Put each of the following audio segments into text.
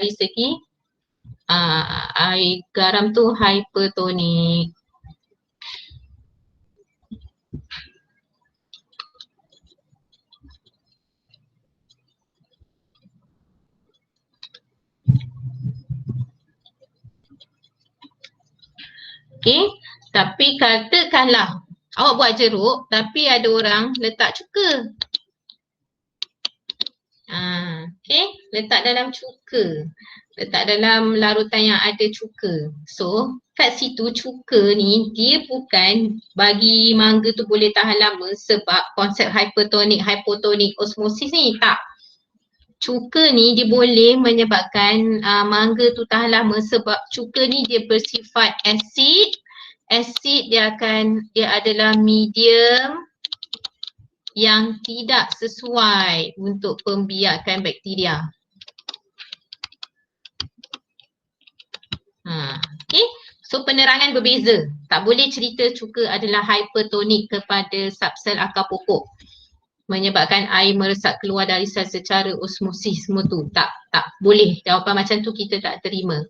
dari segi air garam tu hypertonik. Okey, tapi katakanlah awak buat jeruk tapi ada orang letak cuka. Okey, letak dalam cuka. Letak dalam larutan yang ada cuka. So, kat situ cuka ni dia bukan bagi mangga tu boleh tahan lama sebab konsep hypertonik, hypotonik, osmosis ni tak. Cuka ni dia boleh menyebabkan mangga tu tahan lama sebab cuka ni dia bersifat asid. Asid dia adalah medium yang tidak sesuai untuk pembiakan bakteria. Okay. So penerangan berbeza. Tak boleh cerita cuka adalah hypertonik kepada subsel akar pokok. Menyebabkan air meresap keluar dari sel secara osmosis semua tu. Tak boleh. Jawapan macam tu kita tak terima.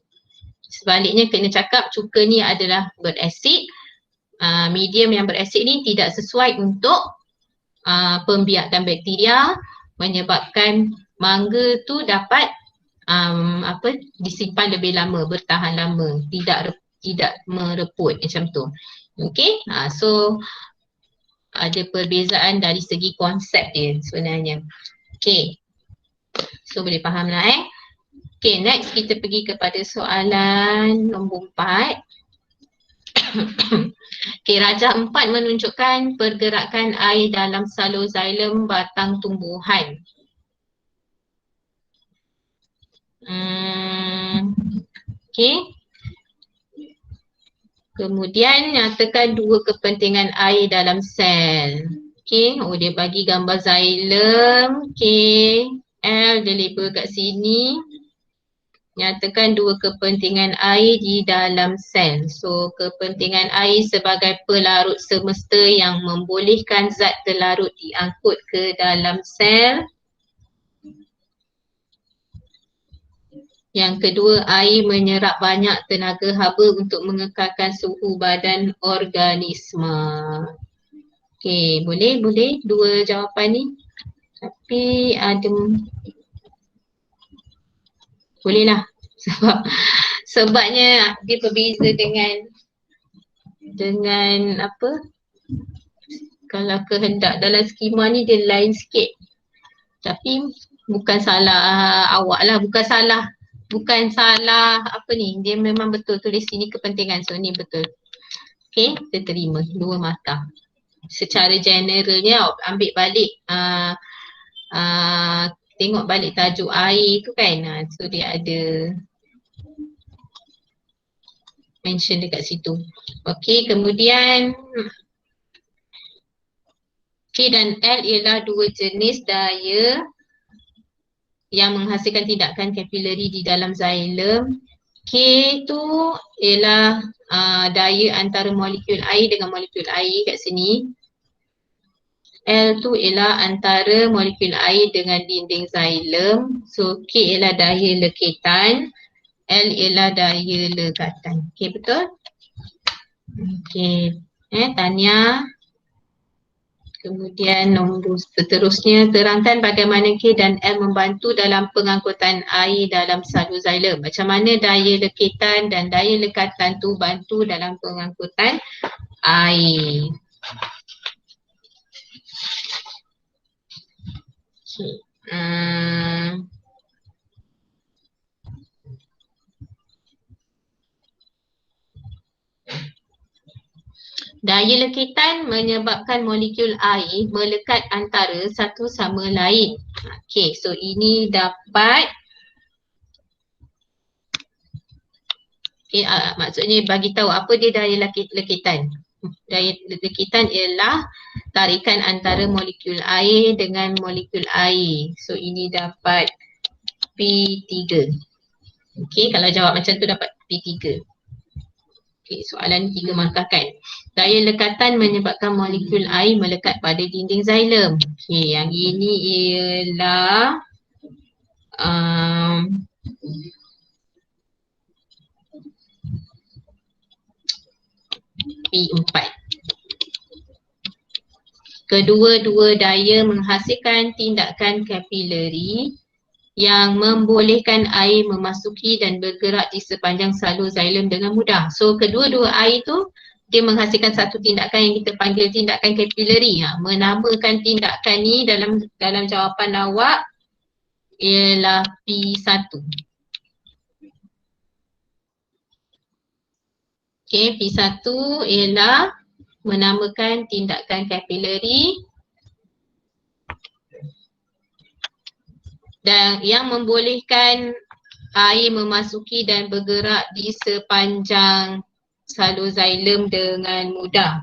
Sebaliknya kena cakap cuka ni adalah berasid. Medium yang berasid ni tidak sesuai untuk pembiakan bakteria, menyebabkan mangga tu dapat disimpan lebih lama, bertahan lama, tidak mereput macam tu. Okey, so ada perbezaan dari segi konsep dia sebenarnya. Okey, so boleh faham lah Okey, next kita pergi kepada soalan nombor 4. Okey, Rajah 4 menunjukkan pergerakan air dalam salur xylem batang tumbuhan. Okey. Kemudian nyatakan dua kepentingan air dalam sel. Okey, dia bagi gambar xylem. Okey, L dia label kat sini. Nyatakan dua kepentingan air di dalam sel. So, kepentingan air sebagai pelarut semesta yang membolehkan zat terlarut diangkut ke dalam sel. Yang kedua, air menyerap banyak tenaga haba untuk mengekalkan suhu badan organisma. Okey, boleh dua jawapan ni. Tapi ada bolehlah sebabnya dia berbeza dengan apa? Kalau kehendak dalam skema ni dia lain sikit. Tapi bukan salah awak lah, bukan salah apa ni, dia memang betul tulis sini kepentingan, so ni betul. Okey, kita terima dua mata. Secara generalnya ambil balik tengok balik tajuk air tu kan, so dia ada mention dekat situ. Okey, kemudian K dan L ialah dua jenis daya yang menghasilkan tindakan kapilari di dalam xylem. K tu ialah daya antara molekul air dengan molekul air kat sini. L tu ialah antara molekul air dengan dinding xylem. So K ialah daya leketan, L ialah daya lekatan. Okey, betul? Okey, Tanya. Kemudian nombor seterusnya, terangkan bagaimana K dan L membantu dalam pengangkutan air dalam salur xylem. Macam mana daya leketan dan daya lekatan tu bantu dalam pengangkutan air. Okay. Daya leketan menyebabkan molekul air melekat antara satu sama lain. Okay, so ini dapat maksudnya bagi tahu apa dia daya leketan. Daya leketan ialah tarikan antara molekul air dengan molekul air. So ini dapat P3. Okay, kalau jawab macam tu dapat P3. Okay, soalan 3 markah kan. Daya lekatan menyebabkan molekul air melekat pada dinding xylem. Okay, yang ini ialah P4. Kedua-dua daya menghasilkan tindakan kapilari yang membolehkan air memasuki dan bergerak di sepanjang salur xilem dengan mudah. So kedua-dua air tu dia menghasilkan satu tindakan yang kita panggil tindakan kapilari. Menamakan tindakan ni dalam jawapan awak ialah P1. Okay, P1 ialah menamakan tindakan kapilari dan yang membolehkan air memasuki dan bergerak di sepanjang salur xilem dengan mudah.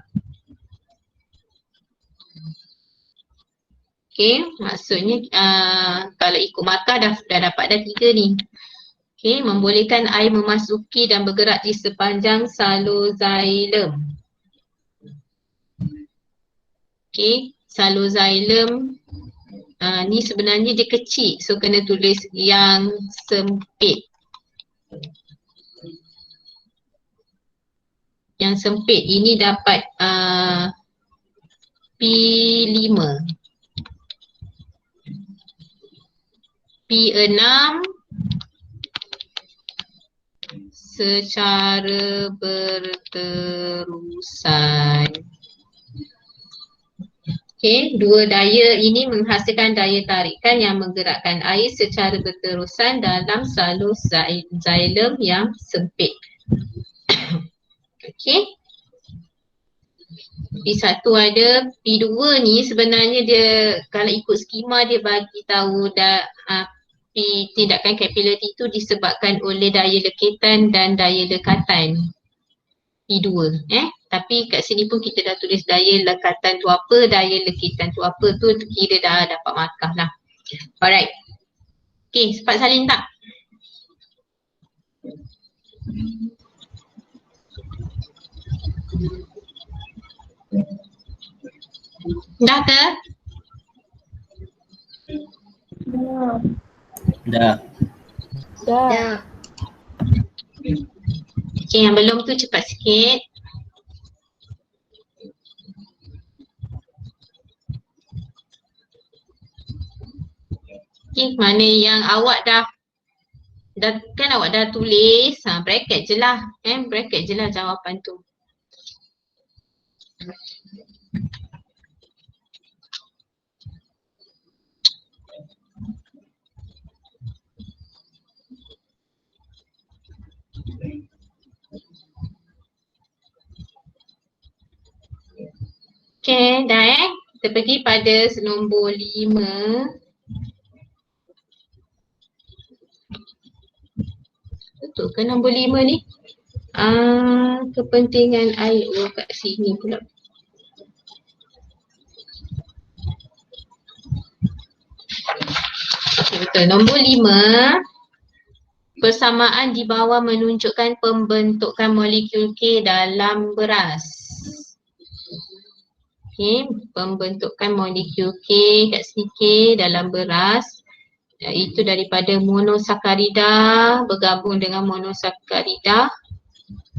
Okay, maksudnya kalau ikut markah dah dapat dah 3 ni. Okay, membolehkan air memasuki dan bergerak di sepanjang salur xilem. Okay, salur xilem ni sebenarnya dia kecil, so kena tulis yang sempit. Yang sempit ini dapat P5. P6 secara berterusan. Okay, dua daya ini menghasilkan daya tarikan yang menggerakkan air secara berterusan dalam salur xilem yang sempit. Okay. P1 ada, P2 ni sebenarnya dia kalau ikut skema dia bagi tahu tindakan kapilari itu disebabkan oleh daya lekitan dan daya lekatan. P2. Tapi kat sini pun kita dah tulis daya lekatan tu apa, daya lekitan tu apa tu kira dah dapat markah lah. Alright. Okay, sempat salin tak? Dah ke? Dah. Okay, yang belum tu cepat sikit. Okay, mana yang awak dah kan awak dah tulis, bracket je lah. Bracket je lah jawapan tu. Okay, dah kita pergi pada nombor 5. Betul ke nombor 5 ni? Kepentingan air. Oh, kat sini pula. Okay, betul. Nombor 5. Persamaan di bawah menunjukkan pembentukan molekul K dalam beras. Okay, pembentukan molekul K kat sini K dalam beras. Itu daripada monosakarida bergabung dengan monosakarida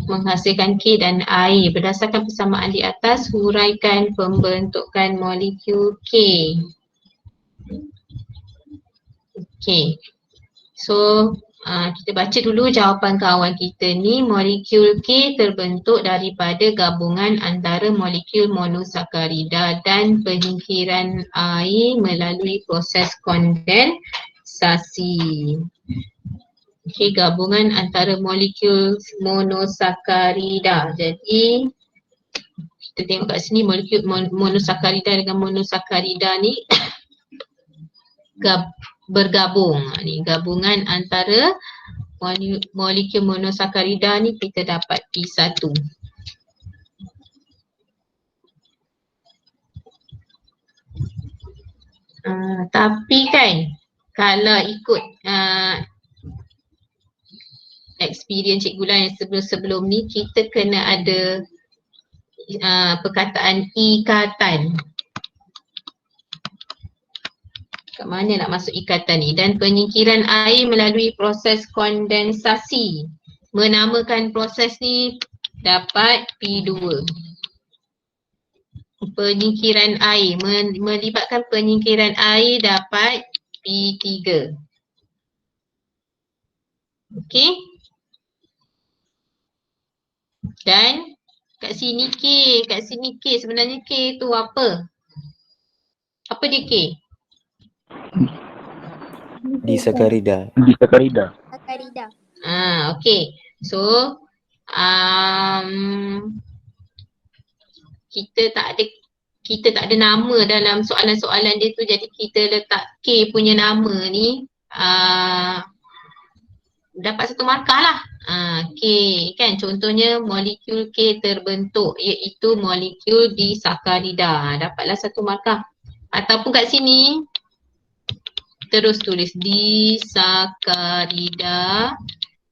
menghasilkan K dan air. Berdasarkan persamaan di atas, huraikan pembentukan molekul K. Okay. So, kita baca dulu jawapan kawan kita ni. Molekul K terbentuk daripada gabungan antara molekul monosakarida dan penyingkiran air melalui proses kondensasi. Okay, gabungan antara molekul monosakarida. Jadi, kita tengok kat sini molekul monosakarida dengan monosakarida ni bergabung. Ni gabungan antara molekul monosakarida ni kita dapat P1. Tapi kan kalau ikut experience Cikgu Lan yang sebelum-sebelum ni, kita kena ada perkataan ikatan. Kat mana nak masuk ikatan ni? Dan penyingkiran air melalui proses kondensasi. Menamakan proses ni dapat P2. penyingkiran air. Melibatkan penyingkiran air dapat P3. Okey. Dan kat sini K sebenarnya K tu apa? Apa dia K? Disakarida. Sakarida. Okey. So, kita tak ada nama dalam soalan-soalan dia tu, jadi kita letak K punya nama ni dapat 1 markah lah. K kan, contohnya molekul K terbentuk iaitu molekul disakarida, dapatlah 1 markah. Ataupun kat sini terus tulis disakarida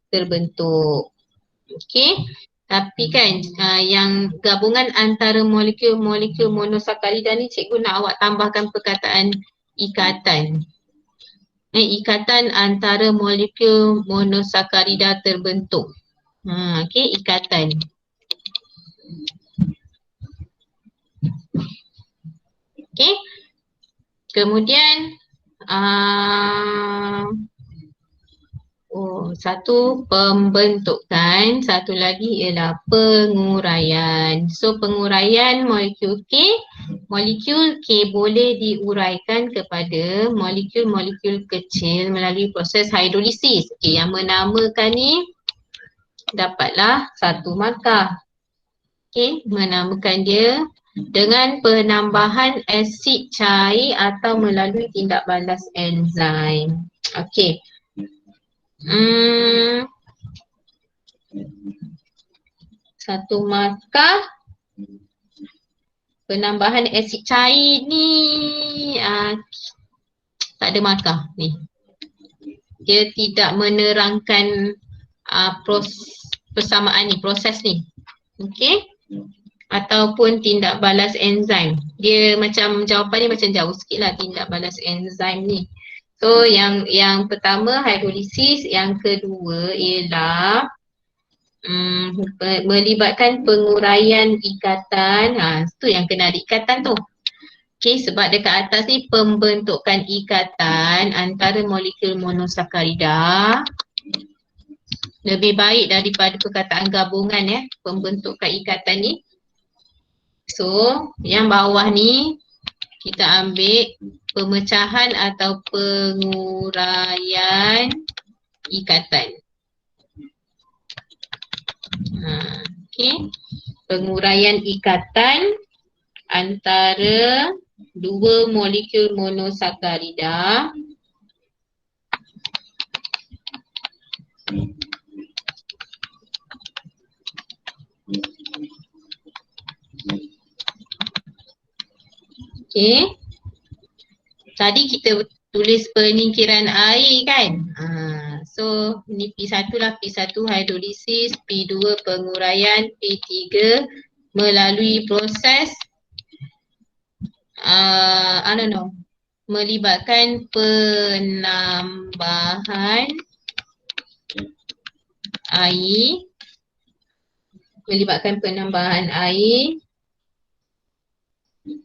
terbentuk. Okey. Tapi kan yang gabungan antara molekul-molekul monosakarida ni cikgu nak awak tambahkan perkataan ikatan. Ikatan antara molekul monosakarida terbentuk. Okey, ikatan. Okey. Kemudian satu pembentukan, satu lagi ialah penguraian. So penguraian molekul K boleh diuraikan kepada molekul-molekul kecil melalui proses hidrolisis. Okey, yang menamakan ni dapatlah 1 markah. Okey, menamakan dia dengan penambahan asid cair atau melalui tindak balas enzim. Okey. 1 markah. Penambahan asid cair ni tak ada markah ni. Dia tidak menerangkan persamaan ni, proses ni. Okey. Ataupun tindak balas enzim. Dia macam jawapan ni macam jauh sikit lah tindak balas enzim ni. So yang pertama hidrolisis, yang kedua ialah melibatkan penguraian ikatan. Tu yang kena ada ikatan tu. Okey, sebab dekat atas ni pembentukan ikatan antara molekul monosakarida lebih baik daripada perkataan gabungan ya, pembentukan ikatan ni. So yang bawah ni kita ambil pemecahan atau penguraian ikatan. Okey. Penguraian ikatan antara 2 molekul monosakarida okey. Tadi kita tulis penyingkiran air kan. So ni P1 lah, P1 hidrolisis, P2 penguraian, P3 melalui proses melibatkan penambahan air.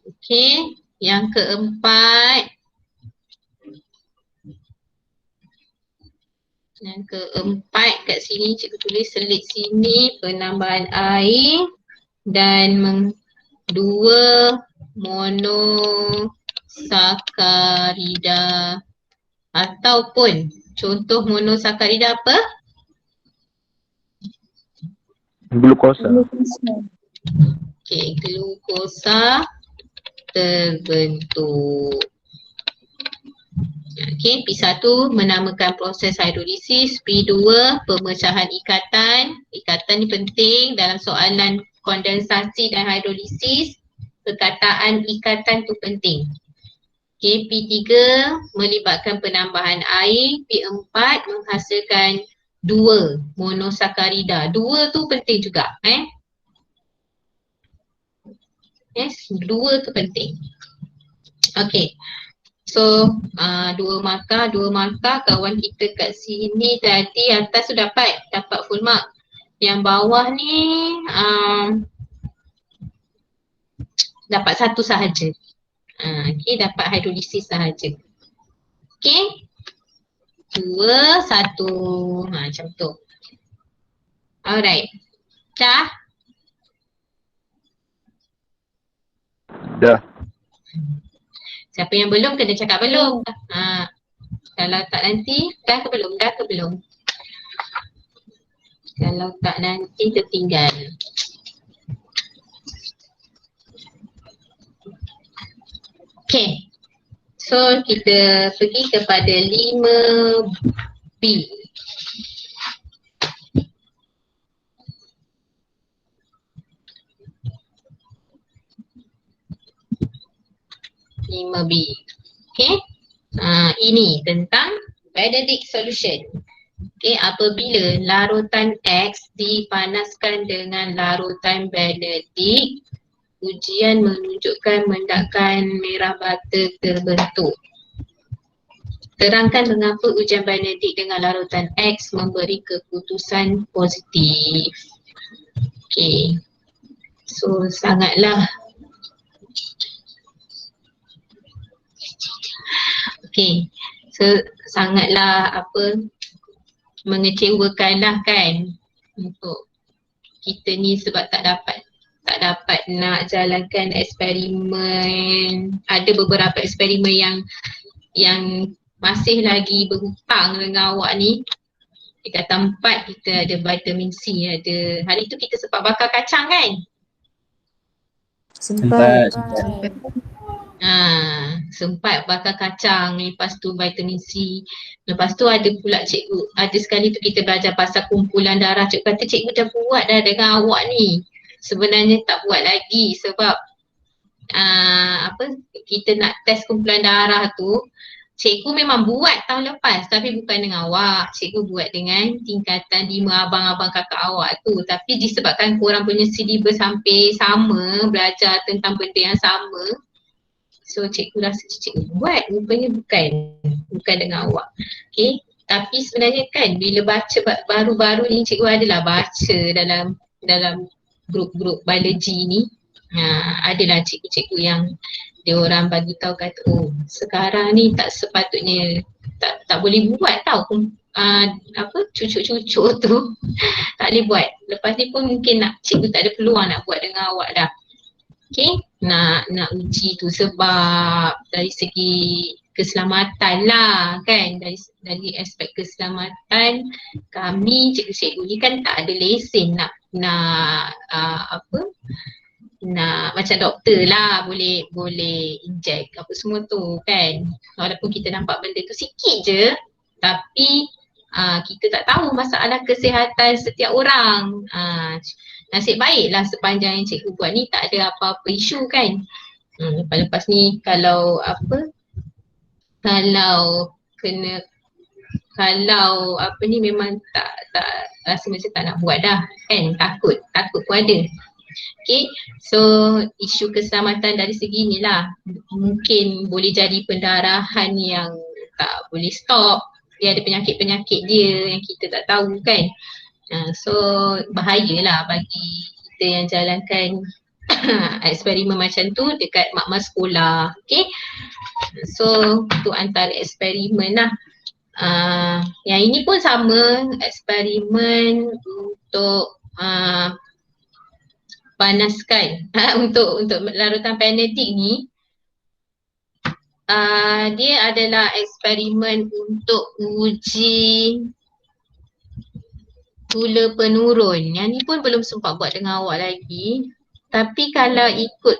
Okey, yang keempat kat sini cikgu tulis selit sini penambahan air dan 2 monosakarida ataupun contoh monosakarida apa? Glukosa. Okey, glukosa terbentuk. Okey, P1 menamakan proses hidrolisis, P2 pemecahan ikatan. Ikatan ni penting dalam soalan kondensasi dan hidrolisis. Perkataan ikatan tu penting. Okey, P3 melibatkan penambahan air, P4 menghasilkan 2 monosakarida. 2 tu penting juga Yes, 2 tu penting. Okey. So 2 markah kawan kita kat sini tadi atas tu dapat full mark. Yang bawah ni dapat satu sahaja. Okay, dapat hidrolisis sahaja. Okay. 2, 1. Macam tu. Alright. Dah? Dah. Siapa yang belum kena cakap belum. Kalau tak nanti, dah ke belum? Dah ke belum? Kalau tak nanti tertinggal. Okay. So kita pergi kepada 5B. Okay. Ini tentang Benedict solution. Okay, apabila larutan X dipanaskan dengan larutan Benedict, ujian menunjukkan mendakan merah bata terbentuk. Terangkan mengapa ujian Benedict dengan larutan X memberi keputusan positif. Okay. So sangatlah sangatlah mengecewakan lah kan untuk kita ni sebab tak dapat nak jalankan eksperimen. Ada beberapa eksperimen yang masih lagi berhutang dengan awak ni. Dekat tempat kita ada vitamin C, ada hari tu kita sempat bakar kacang kan? Sempat. Sempat bakar kacang, lepas tu vitamin C. Lepas tu ada pula cikgu, ada sekali tu kita belajar pasal kumpulan darah. Cikgu kata cikgu dah buat dah dengan awak ni. Sebenarnya tak buat lagi sebab kita nak test kumpulan darah tu. Cikgu memang buat tahun lepas tapi bukan dengan awak. Cikgu buat dengan tingkatan 5 abang-abang kakak awak tu. Tapi disebabkan korang punya syllabus hampir sama, belajar tentang benda yang sama. So cikgu rasa cikgu buat, rupanya bukan dengan awak. Okay, tapi sebenarnya kan bila baca baru-baru ni cikgu adalah baca dalam grup-grup biologi ni. Adalah cikgu-cikgu yang dia orang bagi tahu kata sekarang ni tak sepatutnya tak boleh buat tau cucuk-cucuk tu tak boleh buat. Lepas ni pun mungkin cikgu tak ada peluang nak buat dengan awak dah. Okay, nak uji tu sebab dari segi keselamatan lah kan, dari aspek keselamatan kami cikgu-cikgu ni kan tak ada lesen nak macam doktor lah boleh inject apa semua tu kan. Walaupun kita nampak benda tu sikit je tapi kita tak tahu masalah kesihatan setiap orang. Nasib baiklah sepanjang yang cikgu buat ni tak ada apa-apa isu kan. Lepas ni kalau memang tak rasa macam tak nak buat dah kan, takut pun ada. Okay, so isu keselamatan dari segi ni lah. Mungkin boleh jadi pendarahan yang tak boleh stop. Dia ada penyakit-penyakit dia yang kita tak tahu kan. So bahayalah bagi kita yang jalankan eksperimen macam tu dekat makmal sekolah. Okay, so tu antara eksperimen lah. Yang ini pun sama, eksperimen untuk panaskan untuk larutan Benedict ni. Dia adalah eksperimen untuk uji gula penurun. Yang ni pun belum sempat buat dengan awak lagi. Tapi kalau ikut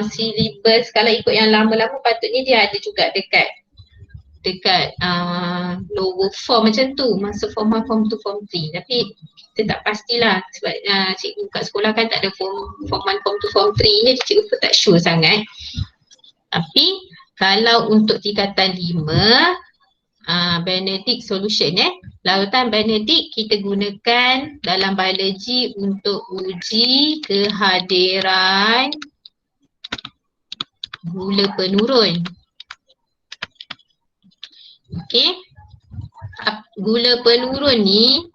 syllabus, kalau ikut yang lama-lama patutnya dia ada juga dekat lower form macam tu, masa form 1, form 2, form 3. Tapi kita tak pastilah sebab cikgu kat sekolah kan tak ada form 1, form 2, form 3 ni, cikgu pun tak sure sangat. Tapi kalau untuk tingkatan 5, Benedict solution larutan Benedict kita gunakan dalam biologi untuk uji kehadiran gula penurun. Okay, gula penurun ni,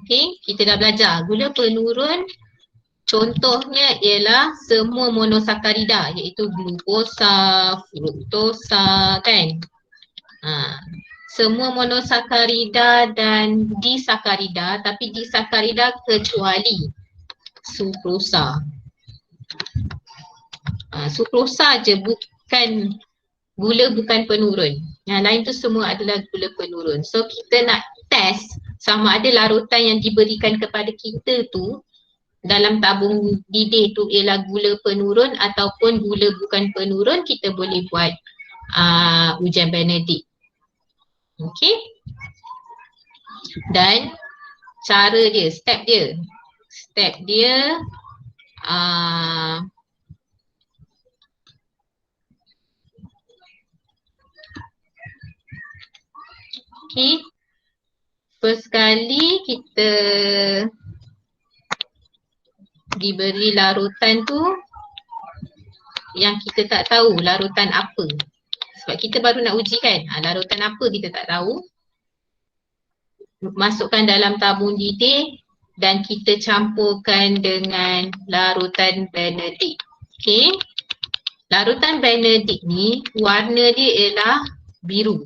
okay, kita dah belajar gula penurun Contohnya ialah semua monosakarida iaitu glukosa, fruktosa kan. Semua monosakarida dan disakarida, tapi disakarida kecuali sukrosa. Sukrosa je bukan gula bukan penurun. Yang lain tu semua adalah gula penurun. So kita nak test sama ada larutan yang diberikan kepada kita tu dalam tabung didih tu ialah gula penurun ataupun gula bukan penurun, kita boleh buat ujian Benedict. Okey. Dan cara dia, step dia okey. First kali kita diberi larutan tu yang kita tak tahu larutan apa. Sebab kita baru nak uji kan, larutan apa kita tak tahu. Masukkan dalam tabung didih dan kita campurkan dengan larutan Benedict. Okey. Larutan Benedict ni warna dia ialah biru.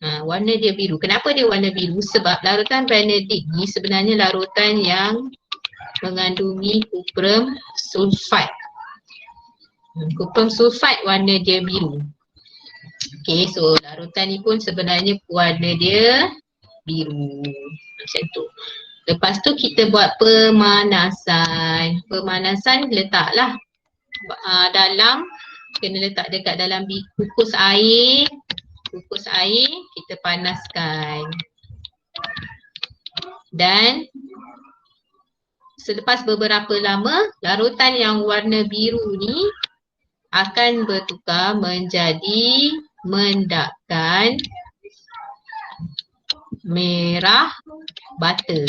Warna dia biru. Kenapa dia warna biru? Sebab larutan Benedict ni sebenarnya larutan yang mengandungi kuprum sulfat. Kuprum sulfat warna dia biru. Okay, so larutan ni pun sebenarnya warna dia biru. Macam tu. Lepas tu kita buat pemanasan. Pemanasan letaklah dalam, kena letak dekat dalam kukus air. Kukus air kita panaskan. Dan selepas beberapa lama, larutan yang warna biru ni akan bertukar menjadi mendakan merah bata.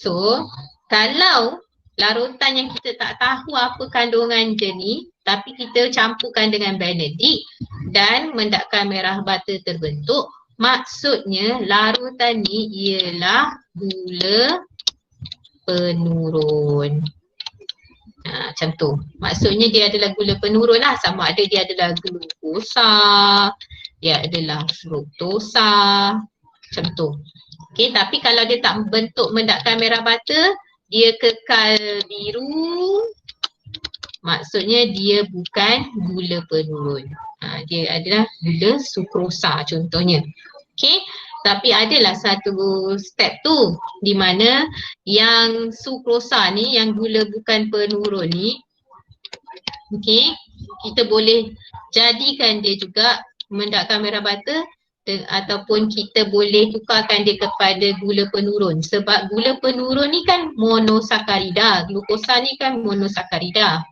So, kalau larutan yang kita tak tahu apa kandungan dia ni, tapi kita campurkan dengan Benedict dan mendakan merah bata terbentuk, maksudnya larutan ni ialah gula penurun. Macam tu. Maksudnya dia adalah gula penurun lah. Sama ada dia adalah glukosa, dia adalah fruktosa. Macam tu. Okay, tapi kalau dia tak bentuk mendakan merah bata, dia kekal biru, maksudnya dia bukan gula penurun. Dia adalah gula sukrosa contohnya. Okay. Tapi adalah satu step tu di mana yang sukrosa ni, yang gula bukan penurun ni, okay, kita boleh jadikan dia juga mendakan merah bata ataupun kita boleh tukarkan dia kepada gula penurun. Sebab gula penurun ni kan monosakarida, glukosa ni kan monosakarida.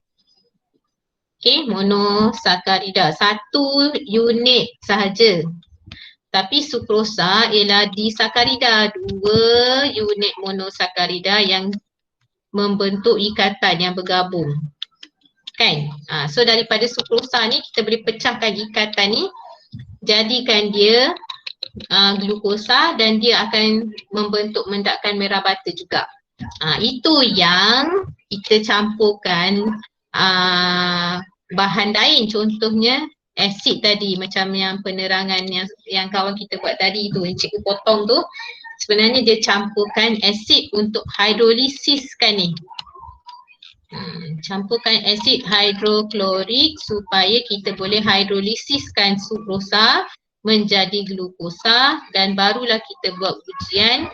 Okay, monosakarida, satu unit sahaja. Tapi sukrosa ialah disakarida, 2 unit monosakarida yang membentuk ikatan yang bergabung. Kan? So daripada sukrosa ni kita boleh pecahkan ikatan ni, jadikan dia glukosa dan dia akan membentuk mendakan merah bata juga. Itu yang kita campurkan bahan lain, contohnya asid tadi, macam yang penerangan yang kawan kita buat tadi tu, yang cikgu potong tu, sebenarnya dia campurkan asid untuk hidrolisiskan ni. Campurkan asid hidroklorik supaya kita boleh hidrolisiskan sukrosa menjadi glukosa dan barulah kita buat ujian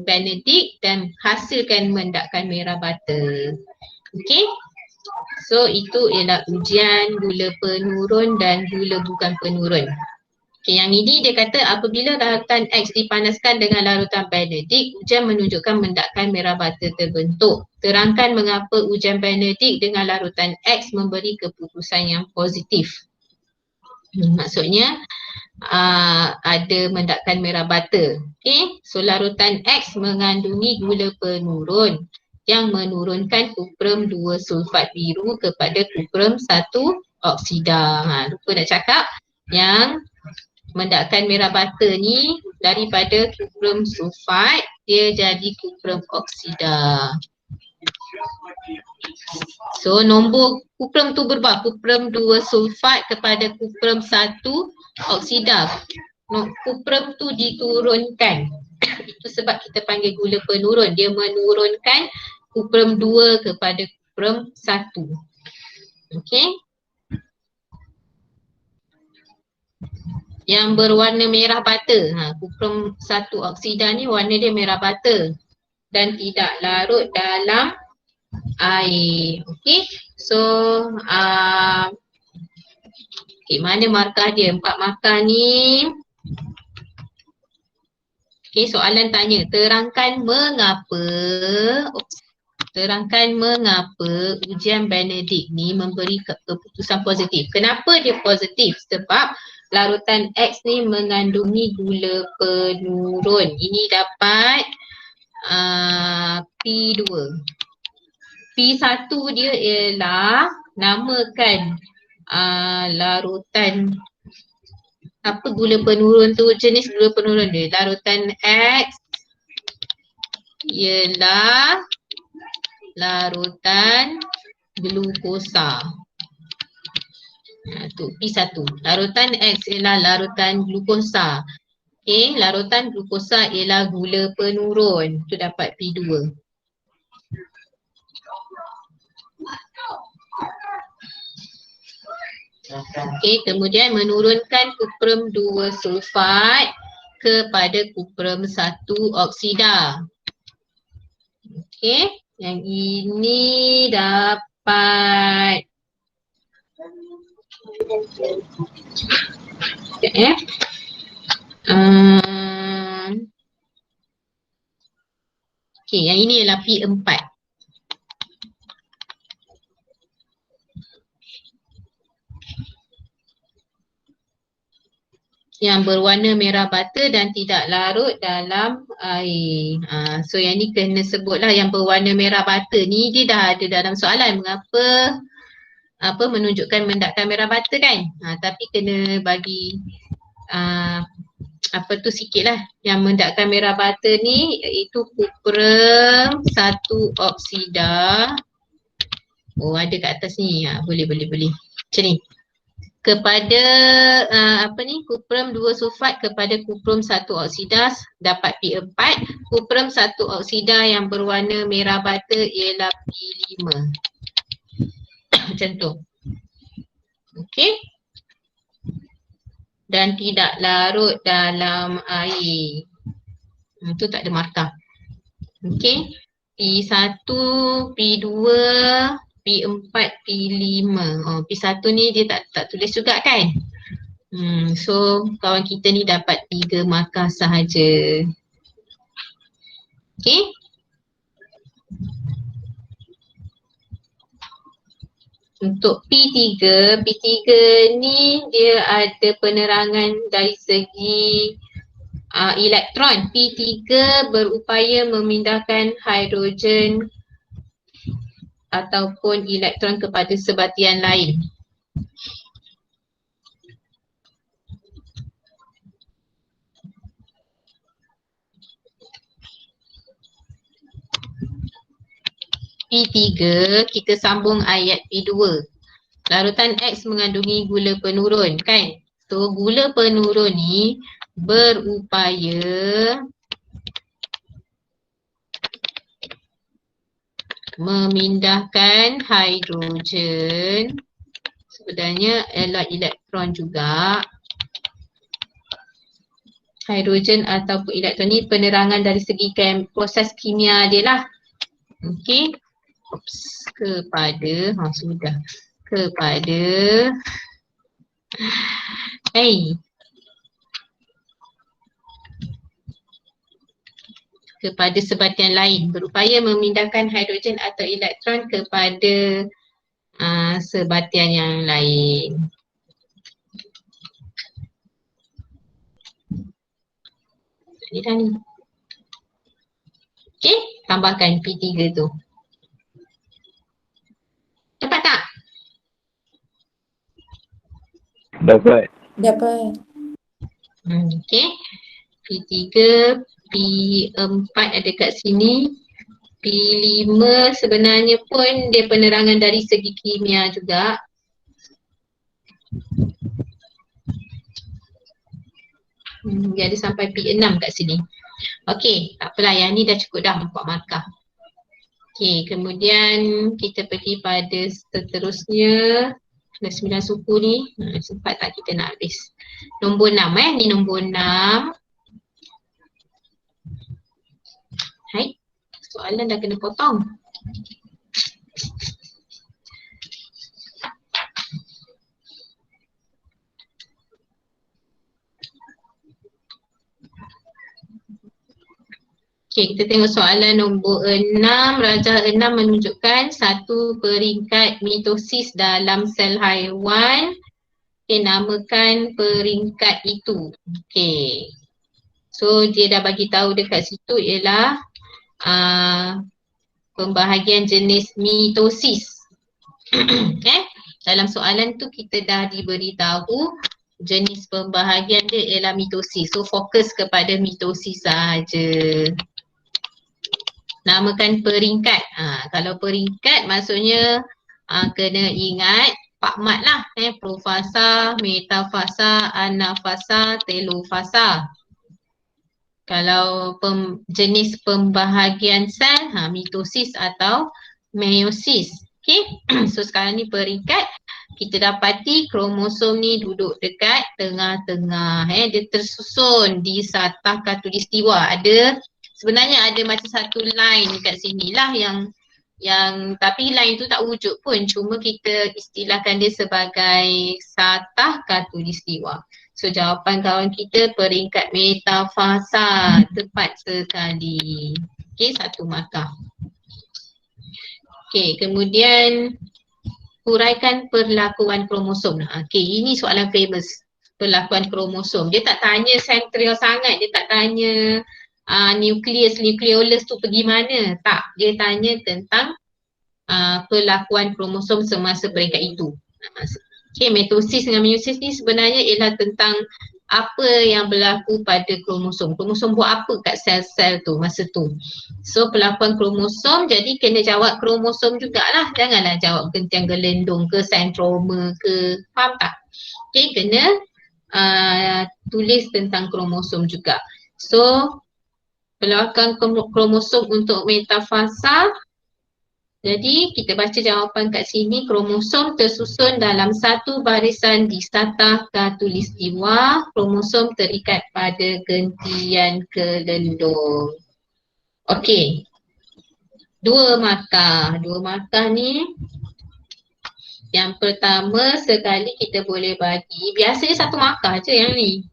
Benedict dan hasilkan mendakan merah bata. Okey. So itu ialah ujian gula penurun dan gula bukan penurun. Okay, yang ini dia kata apabila larutan X dipanaskan dengan larutan Benedict, ujian menunjukkan mendakan merah bata terbentuk. Terangkan mengapa ujian Benedict dengan larutan X memberi keputusan yang positif. Maksudnya ada mendakan merah bata. Okay, so larutan X mengandungi gula penurun yang menurunkan kuprum 2 sulfat biru kepada kuprum 1 oksida. Lupa nak cakap yang mendakan merah bata ni daripada kuprum sulfat dia jadi kuprum oksida. So nombor kuprum tu berubah, kuprum 2 sulfat kepada kuprum 1 oksida. Kuprum tu diturunkan. Itu sebab kita panggil gula penurun. Dia menurunkan kuprum 2 kepada kuprum 1. Okey. Yang berwarna merah bata. Kuprum 1 oksida ni warna dia merah bata dan tidak larut dalam air. Okey. So mana markah dia? 4 markah ni. Okey, soalan tanya, terangkan mengapa ujian Benedict ni memberi keputusan positif. Kenapa dia positif? Sebab larutan X ni mengandungi gula penurun. Ini dapat P2. P1 dia ialah namakan larutan apa gula penurun tu, jenis gula penurun dia. Larutan X ialah larutan glukosa. Tu P1. Larutan X ialah larutan glukosa. Okay, larutan glukosa ialah gula penurun. Tu dapat P2. Okey, kemudian menurunkan kuprum 2 sulfat kepada kuprum 1 oksida. Okey, yang ini dapat okey, yang ini ialah P4. Yang berwarna merah bata dan tidak larut dalam air. So yang ni kena sebutlah yang berwarna merah bata ni dia dah ada dalam soalan. Mengapa menunjukkan mendakan merah bata kan? Tapi kena bagi sikit lah. Yang mendakan merah bata ni iaitu kuprum 1 oksida. Oh, ada kat atas ni. Boleh. Macam ni. Kepada kuprum 2 sulfat kepada kuprum 1 oksida dapat P4. Kuprum 1 oksida yang berwarna merah bata ialah P5. Macam tu. Okey. Dan tidak larut dalam air. Itu tak ada markah. Okey. P1, P2, P4, P5. P1 ni dia tak tulis juga kan? So kawan kita ni dapat 3 markah sahaja. Okey. Untuk P3 ni dia ada penerangan dari segi elektron. P3 berupaya memindahkan hidrogen ataupun elektron kepada sebatian lain. P3, kita sambung ayat P2. Larutan X mengandungi gula penurun kan? So gula penurun ni berupaya memindahkan hidrogen, sebenarnya ialah elektron juga. Hidrogen ataupun elektron ni penerangan dari segi proses kimia dia lah. Okey. Kepada kepada sebatian lain, berupaya memindahkan hidrogen atau elektron kepada sebatian yang lain. Ni dah ni. Okey, tambahkan P3 tu. Dapat tak? Dapat. Dapat. Okey. P3 P4 ada kat sini. P5 sebenarnya pun dia penerangan dari segi kimia juga. Dia ada sampai P6 kat sini. Okey, tak apalah, yang ni dah cukup dah 4 markah. Okey, kemudian kita pergi pada seterusnya. Ada 9 suku ni, sempat tak kita nak habis. Nombor 6 ni nombor 6. Hai, soalan dah kena potong. Okey, kita tengok soalan nombor 6. Rajah 6 menunjukkan satu peringkat mitosis dalam sel haiwan. Okey, namakan peringkat itu. Okey. So dia dah bagi tahu dekat situ ialah pembahagian jenis mitosis. Dalam soalan tu kita dah diberitahu jenis pembahagian dia ialah mitosis. So fokus kepada mitosis saja. Namakan peringkat. Kalau peringkat maksudnya kena ingat pakmat lah. Profasa, metafasa, anafasa, telofasa. Kalau jenis pembahagian sel, mitosis atau meiosis. Okay. So sekarang ni peringkat. Kita dapati kromosom ni duduk dekat tengah-tengah. Dia tersusun di satah khatulistiwa. Sebenarnya ada macam satu line kat sini lah yang tapi line tu tak wujud pun, cuma kita istilahkan dia sebagai satah khatulistiwa. So jawapan kawan kita peringkat metafasa, tepat sekali. Okey, 1 markah. Okey, kemudian huraikan perlakuan kromosom. Okey, ini soalan famous. Perlakuan kromosom. Dia tak tanya sentral sangat, dia tak tanya nukleus tu pergi mana. Tak, dia tanya tentang perlakuan kromosom semasa peringkat itu. Okay, mitosis dengan meiosis ni sebenarnya ialah tentang apa yang berlaku pada kromosom. Kromosom buat apa kat sel-sel tu masa tu. So perlakuan kromosom, jadi kena jawab kromosom jugalah. Janganlah jawab gentian gelendong ke sentroma ke. Faham tak? Okay, kena tulis tentang kromosom juga. So perlakuan kromosom untuk metafasa. Jadi kita baca jawapan kat sini, kromosom tersusun dalam satu barisan di satah khatulistiwa. Kromosom terikat pada gentian gelendong. Okey. 2 markah. 2 markah ni, yang pertama sekali kita boleh bagi, biasanya 1 markah je yang ni.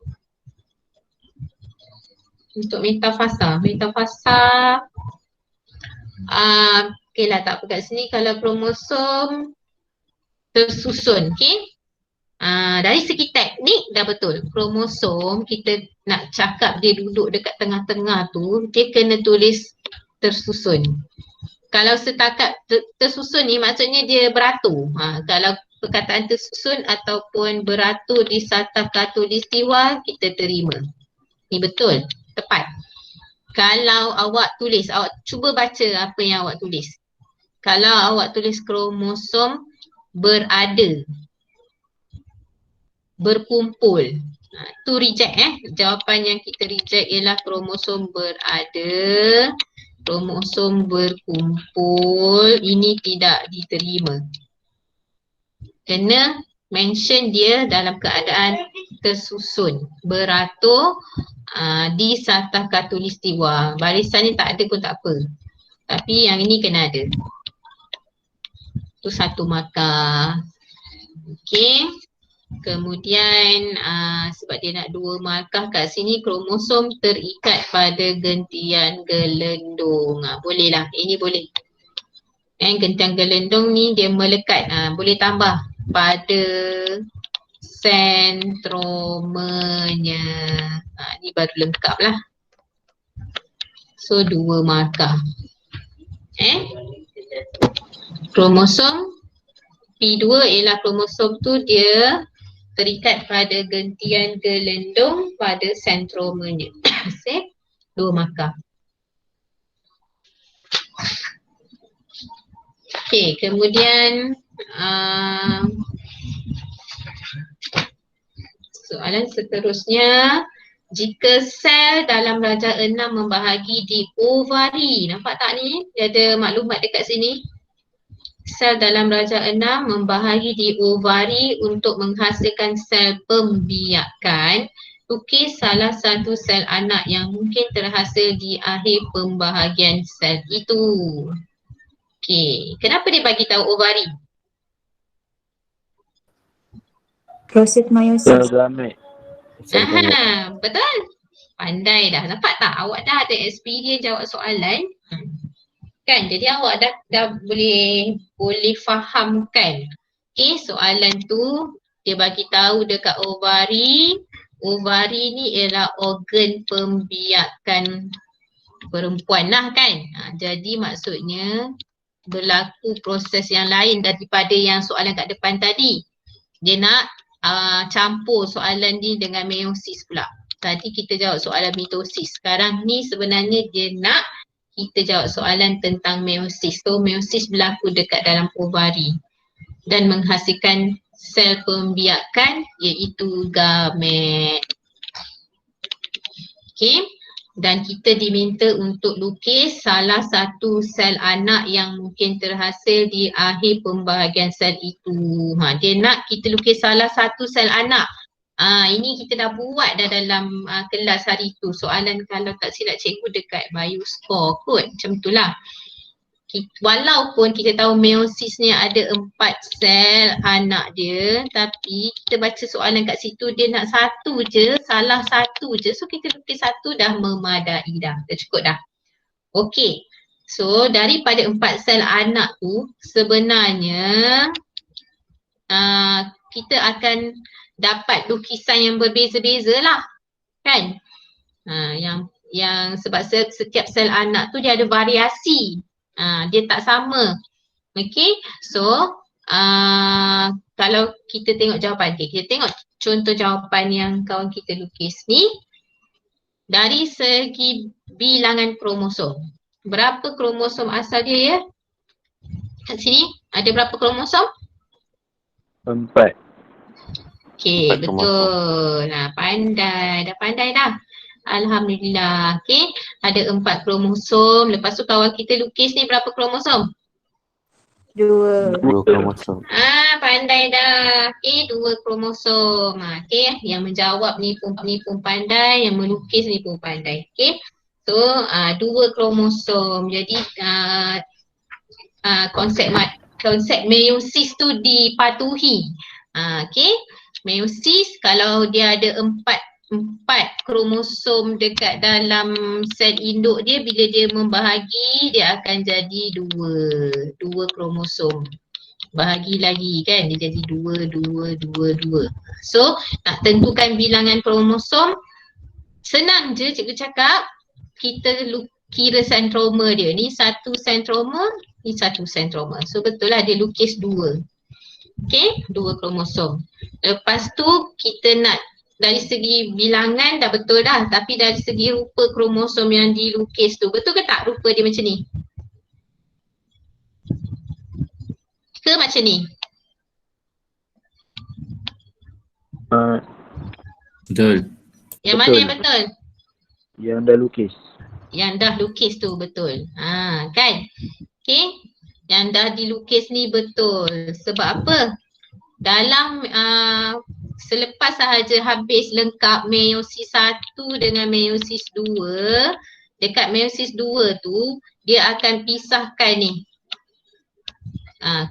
Untuk metafasa. Metafasa okey lah, tak apa kat sini. Kalau kromosom tersusun, okey. Dari segi teknik dah betul. Kromosom kita nak cakap dia duduk dekat tengah-tengah tu, dia kena tulis tersusun. Kalau setakat tersusun ni maksudnya dia beratur. Kalau perkataan tersusun ataupun beratur di satah khatulistiwa, kita terima. Ni betul. Tepat. Kalau awak tulis, awak cuba baca apa yang awak tulis. Kalau awak tulis kromosom berada, berkumpul, tu reject Jawapan yang kita reject ialah kromosom berada, kromosom berkumpul, ini tidak diterima. Kena mention dia dalam keadaan tersusun, beratur di satah khatulistiwa. Barisan ni tak ada pun tak apa. Tapi yang ini kena ada. Tu 1 markah. Okey. Kemudian sebab dia nak 2 markah kat sini, kromosom terikat pada gentian gelendong. Boleh lah. Ini boleh. Gentian gelendong ni dia melekat. Boleh tambah pada sentromanya. Ni baru lengkap lah. So 2 markah. Kromosom P2 ialah kromosom tu dia terikat pada gentian gelendong pada sentromanya. 2 markah. Okey, kemudian soalan seterusnya, jika sel dalam darjah 6 membahagi di ovari, nampak tak ni? Dia ada maklumat dekat sini. Sel dalam darjah 6 membahagi di ovari untuk menghasilkan sel pembiakan. Lukis salah satu sel anak yang mungkin terhasil di akhir pembahagian sel itu. Okey, kenapa dia bagi tahu ovari? Proses Sel meiosis. gamet. Sel gamet. Betul. Pandai dah. Nampak tak? Awak dah ada experience jawab soalan. Kan? Jadi awak dah boleh fahamkan. Okey, soalan tu dia bagi tahu dekat ovari. Ovari ni ialah organ pembiakan perempuan lah kan. Jadi maksudnya berlaku proses yang lain daripada yang soalan kat depan tadi. Dia nak campur soalan ni dengan meiosis pula. Tadi kita jawab soalan mitosis. Sekarang ni sebenarnya dia nak kita jawab soalan tentang meiosis. So meiosis berlaku dekat dalam ovari dan menghasilkan sel pembiakan iaitu gamet. Okey. Dan kita diminta untuk lukis salah satu sel anak yang mungkin terhasil di akhir pembahagian sel itu. Dia nak kita lukis salah satu sel anak. Ini kita dah buat dah dalam kelas hari tu. Soalan kalau tak silap cikgu dekat bioscore kot. Macam itulah. Walaupun kita tahu meiosis ni ada 4 sel anak dia, tapi kita baca soalan kat situ dia nak satu je, salah satu je. So kita lukis satu dah memadai dah cukup dah. Okey. So daripada 4 sel anak tu sebenarnya kita akan dapat lukisan yang berbeza-beza lah. Kan? Yang sebab setiap sel anak tu dia ada variasi. Dia tak sama. Okay, so kalau kita tengok jawapan dia, kita tengok contoh jawapan yang kawan kita lukis ni. Dari segi bilangan kromosom, berapa kromosom asal dia ya? Kat sini ada berapa kromosom? 4. Okay, 4 betul. Pandai dah. Alhamdulillah. Okay, ada 4 kromosom. Lepas tu kawan kita lukis ni berapa kromosom? 2. 2 kromosom. Pandai dah. Okay, 2 kromosom. Okay, yang menjawab ni pun pandai, yang melukis ni pun pandai. Okay, so 2 kromosom. Jadi konsep meiosis tu dipatuhi. Okay, meiosis kalau dia ada 4 kromosom dekat dalam sel induk dia, bila dia membahagi dia akan jadi 2 kromosom. Bahagi lagi kan, dia jadi 2. So nak tentukan bilangan kromosom senang je cikgu cakap, kita kira sentroma dia. Ni 1 sentroma, ni 1 sentroma. So betul lah dia lukis 2. Okay, 2 kromosom. Lepas tu kita nak dari segi bilangan dah betul dah, tapi dari segi rupa kromosom yang dilukis tu, betul ke tak rupa dia macam ni? Ke macam ni? Betul. Yang mana yang betul? Yang dah lukis. Yang dah lukis tu betul. Kan? Okay. Yang dah dilukis ni betul. Sebab apa? Dalam selepas sahaja habis lengkap meiosis 1 dengan meiosis 2, dekat meiosis 2 tu dia akan pisahkan ni.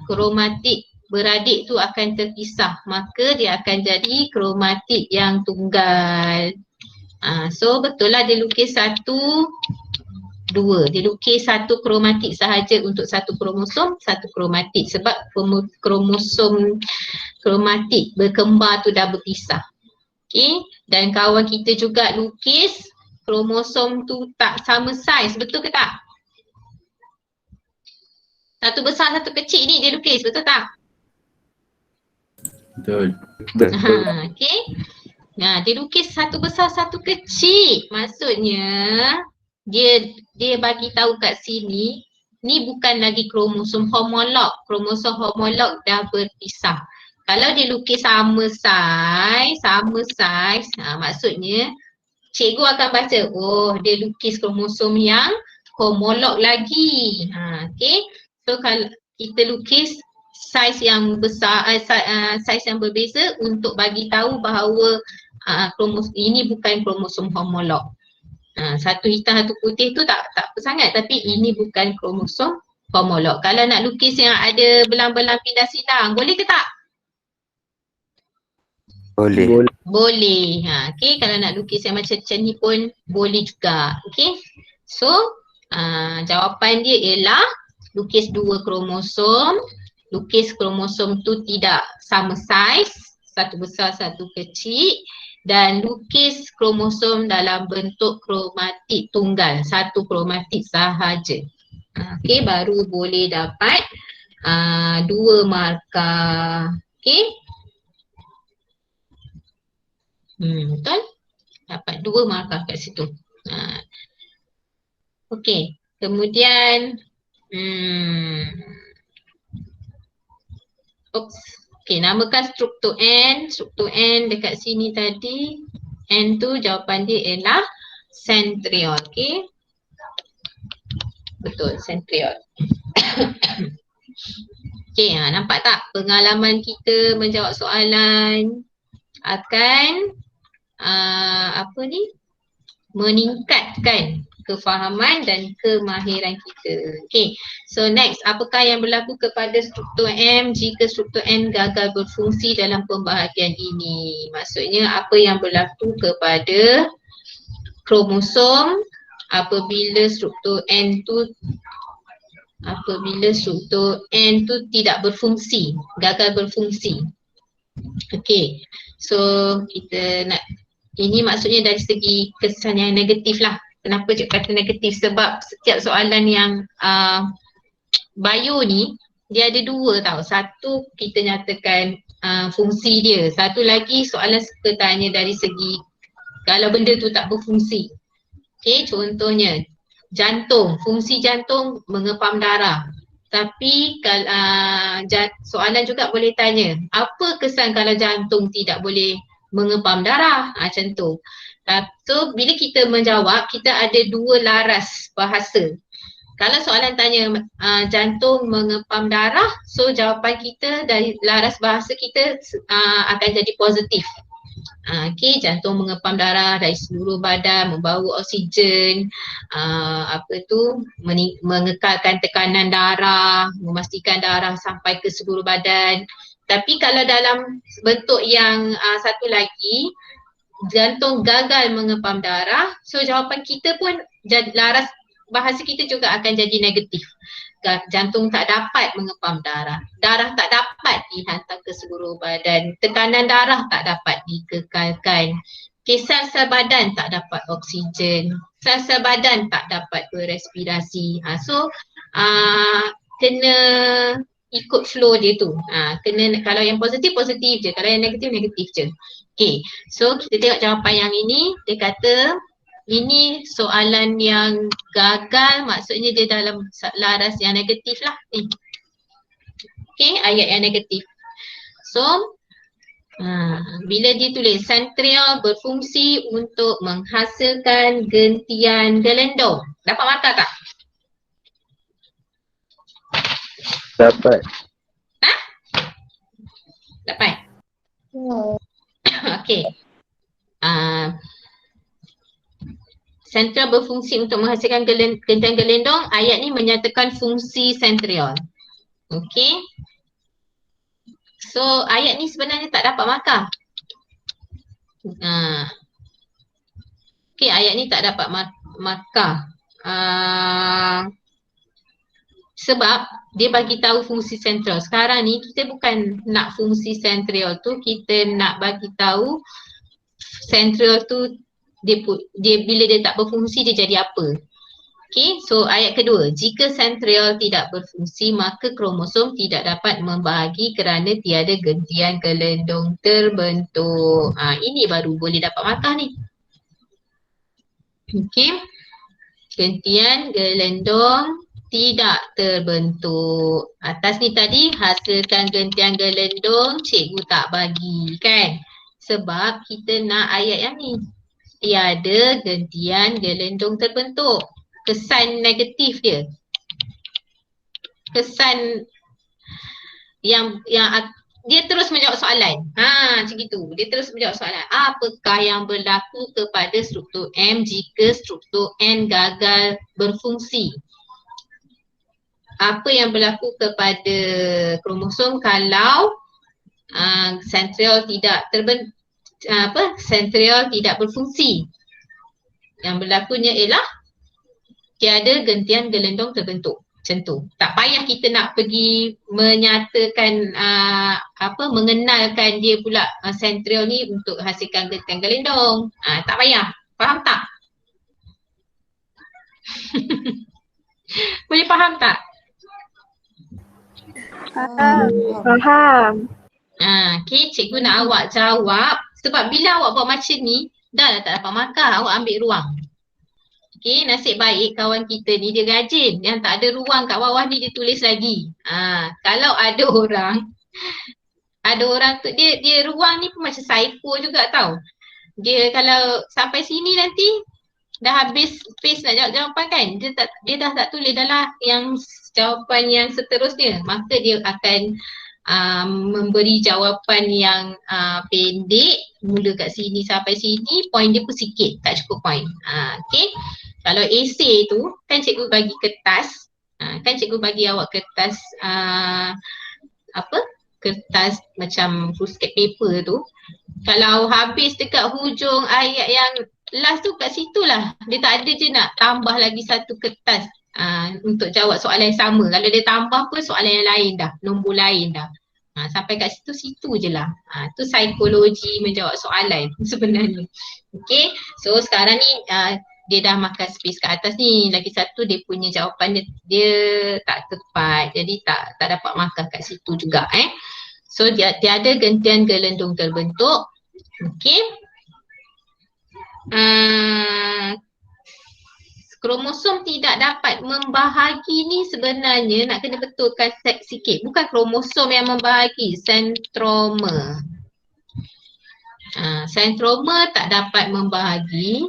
Kromatik beradik tu akan terpisah, maka dia akan jadi kromatik yang tunggal. So betul lah dia lukis 1, 2. Dia lukis 1 kromatik sahaja untuk 1 kromosom, 1 kromatik sebab kromosom kromatik berkembar tu dah berpisah. Okay, dan kawan kita juga lukis kromosom tu tak sama saiz, betul ke tak? Satu besar, satu kecil ni dia lukis, betul tak? Betul. Okay. Dia lukis 1 besar, 1 kecil. Maksudnya dia bagi tahu kat sini, ni bukan lagi kromosom homolog. Kromosom homolog dah berpisah. Kalau dia lukis sama saiz, maksudnya cikgu akan baca, oh dia lukis kromosom yang homolog lagi. Okay. So kalau kita lukis saiz yang besar, saiz yang berbeza untuk bagi tahu bahawa kromosom ini bukan kromosom homolog. Satu hitam satu putih tu tak apa sangat, tapi ini bukan kromosom homolog. Kalau nak lukis yang ada belang-belang pindah silang, boleh ke tak? Boleh. Boleh. Okay, kalau nak lukis yang macam ni pun boleh juga. Okay. So, jawapan dia ialah lukis dua kromosom. Lukis kromosom tu tidak sama saiz, satu besar satu kecil, dan lukis kromosom dalam bentuk kromatik tunggal, satu kromatik sahaja. Okay, baru boleh dapat 2 markah. Okay. Betul? Dapat 2 markah kat situ. Okay, kemudian okay, namakan struktur N. Struktur N dekat sini tadi, N tu jawapan dia ialah centriole. Okay, betul, centriole. Okay, nampak tak pengalaman kita menjawab soalan akan meningkatkan kefahaman dan kemahiran kita. Okay, so next, apakah yang berlaku kepada struktur M jika struktur N gagal berfungsi dalam pembahagian ini? Maksudnya apa yang berlaku kepada kromosom apabila struktur N tu tidak berfungsi, gagal berfungsi. Okay, so kita nak, ini maksudnya dari segi kesan yang negatif lah. Kenapa cikgu kata negatif? Sebab setiap soalan yang bio ni, dia ada 2 tau. Satu kita nyatakan fungsi dia. Satu lagi soalan suka tanya dari segi kalau benda tu tak berfungsi. Okay, contohnya jantung, fungsi jantung mengepam darah. Tapi kalau soalan juga boleh tanya, apa kesan kalau jantung tidak boleh mengepam darah? Macam tu. So bila kita menjawab, kita ada 2 laras bahasa. Kalau soalan tanya jantung mengepam darah, so jawapan kita dari laras bahasa kita akan jadi positif. Okay, jantung mengepam darah dari seluruh badan, membawa oksigen, mengekalkan tekanan darah, memastikan darah sampai ke seluruh badan. Tapi kalau dalam bentuk yang satu lagi, jantung gagal mengepam darah, so jawapan kita pun laras bahasa kita juga akan jadi negatif. Jantung tak dapat mengepam darah, darah tak dapat dihantar ke seluruh badan, tekanan darah tak dapat dikekalkan, sel-sel badan tak dapat oksigen, sel-sel badan tak dapat berespirasi. So kena ikut flow dia tu. Kena, kalau yang positif je, kalau yang negatif je. Okay, so kita tengok jawapan yang ini. Dia kata ini soalan yang gagal, maksudnya dia dalam laras yang negatif lah ni. Okay, ayat yang negatif. So bila dia tulis centriole berfungsi untuk menghasilkan gentian gelendong, dapat markah tak? Dapat. Dapat? Okay. Centriole berfungsi untuk menghasilkan gentian gelendong. Ayat ni menyatakan fungsi centriole. Okay. So ayat ni sebenarnya tak dapat markah. Okay, ayat ni tak dapat markah. Sebab dia bagi tahu fungsi centriole. Sekarang ni kita bukan nak fungsi centriole tu, kita nak bagi tahu centriole tu dia bila dia tak berfungsi dia jadi apa. Okay, so ayat kedua, jika centriole tidak berfungsi maka kromosom tidak dapat membahagi kerana tiada gentian gelendong terbentuk. Ini baru boleh dapat markah ni. Okay. Gentian gelendong tidak terbentuk. Atas ni tadi hasilkan gentian gelendong cikgu tak bagi kan. Sebab kita nak ayat yang ni. Tiada gentian gelendong terbentuk. Kesan negatif dia. Kesan yang dia terus menjawab soalan. Macam gitu. Dia terus menjawab soalan. Apakah yang berlaku kepada struktur M jika struktur N gagal berfungsi? Apa yang berlaku kepada kromosom kalau sentriol tidak sentriol tidak berfungsi? Yang berlakunya ialah tiada gentian gelendong terbentuk. Macam tu. Tak payah kita nak pergi menyatakan mengenalkan dia pula sentriol ni untuk hasilkan gentian gelendong. Tak payah. Faham tak? Boleh faham tak? Faham. Okay, cikgu nak awak jawab sebab bila awak buat macam ni dah lah tak dapat markah, awak ambil ruang. Okay, nasib baik kawan kita ni dia rajin. Yang tak ada ruang kat bawah ni dia tulis lagi. Kalau ada orang tu dia ruang ni pun macam psycho juga tau. Dia kalau sampai sini nanti dah habis space nak jawab jawapan kan. Dia dah tak tulis dah lah yang jawapan yang seterusnya. Maka dia akan memberi jawapan yang pendek mula kat sini sampai sini, point dia pun sikit, tak cukup point. Okay. Kalau esei tu kan cikgu bagi kertas, kan cikgu bagi awak kertas kertas macam foolscap paper tu. Kalau habis dekat hujung ayat yang last tu kat situ lah, dia tak ada je nak tambah lagi satu kertas untuk jawab soalan yang sama. Kalau dia tambah pun soalan yang lain dah, nombor lain dah. Sampai kat situ je lah. Tu psikologi menjawab soalan sebenarnya. Okay, so sekarang ni dia dah makan space kat atas ni. Lagi satu dia punya jawapan dia tak tepat. Jadi tak dapat markah kat situ juga So dia ada gentian gelendong terbentuk. Okay. Kromosom tidak dapat membahagi ni sebenarnya nak kena betulkan sikit. Bukan kromosom yang membahagi, sentroma. Sentroma tak dapat membahagi,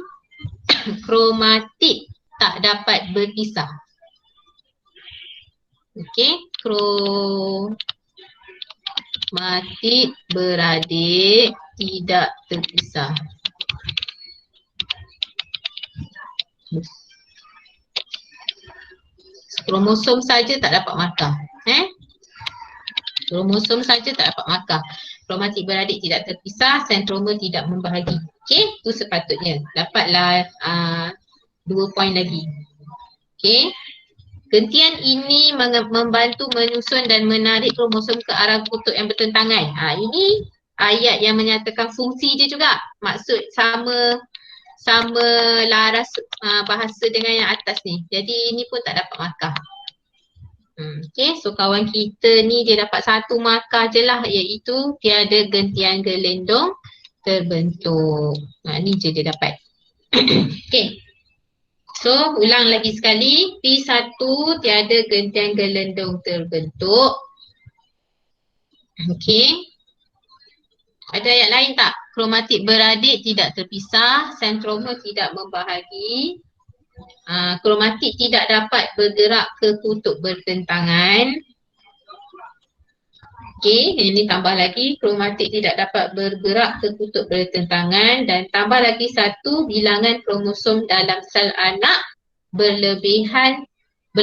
kromatik tak dapat berpisah. Okey, kromatik beradik tidak terpisah. Kromosom saja tak dapat markah. Kromosom saja tak dapat markah. Kromatik beradik tidak terpisah, sentroma tidak membahagi. Okey, tu sepatutnya. Dapatlah 2 poin lagi. Okey. Gentian ini membantu menyusun dan menarik kromosom ke arah kutub yang bertentangan. Ini ayat yang menyatakan fungsi dia juga. Maksud sama laras bahasa dengan yang atas ni. Jadi ini pun tak dapat markah. Okay, so kawan kita ni dia dapat 1 markah je lah, iaitu tiada gentian gelendong terbentuk. Ni je dia dapat. Okay. So ulang lagi sekali, P1 tiada gentian gelendong terbentuk. Okay. Ada ayat lain tak? Kromatik beradik tidak terpisah, sentroma tidak membahagi. Kromatik tidak dapat bergerak ke kutub bertentangan. Okey, ini tambah lagi, kromatik tidak dapat bergerak ke kutub bertentangan, dan tambah lagi 1, bilangan kromosom dalam sel anak berlebihan 1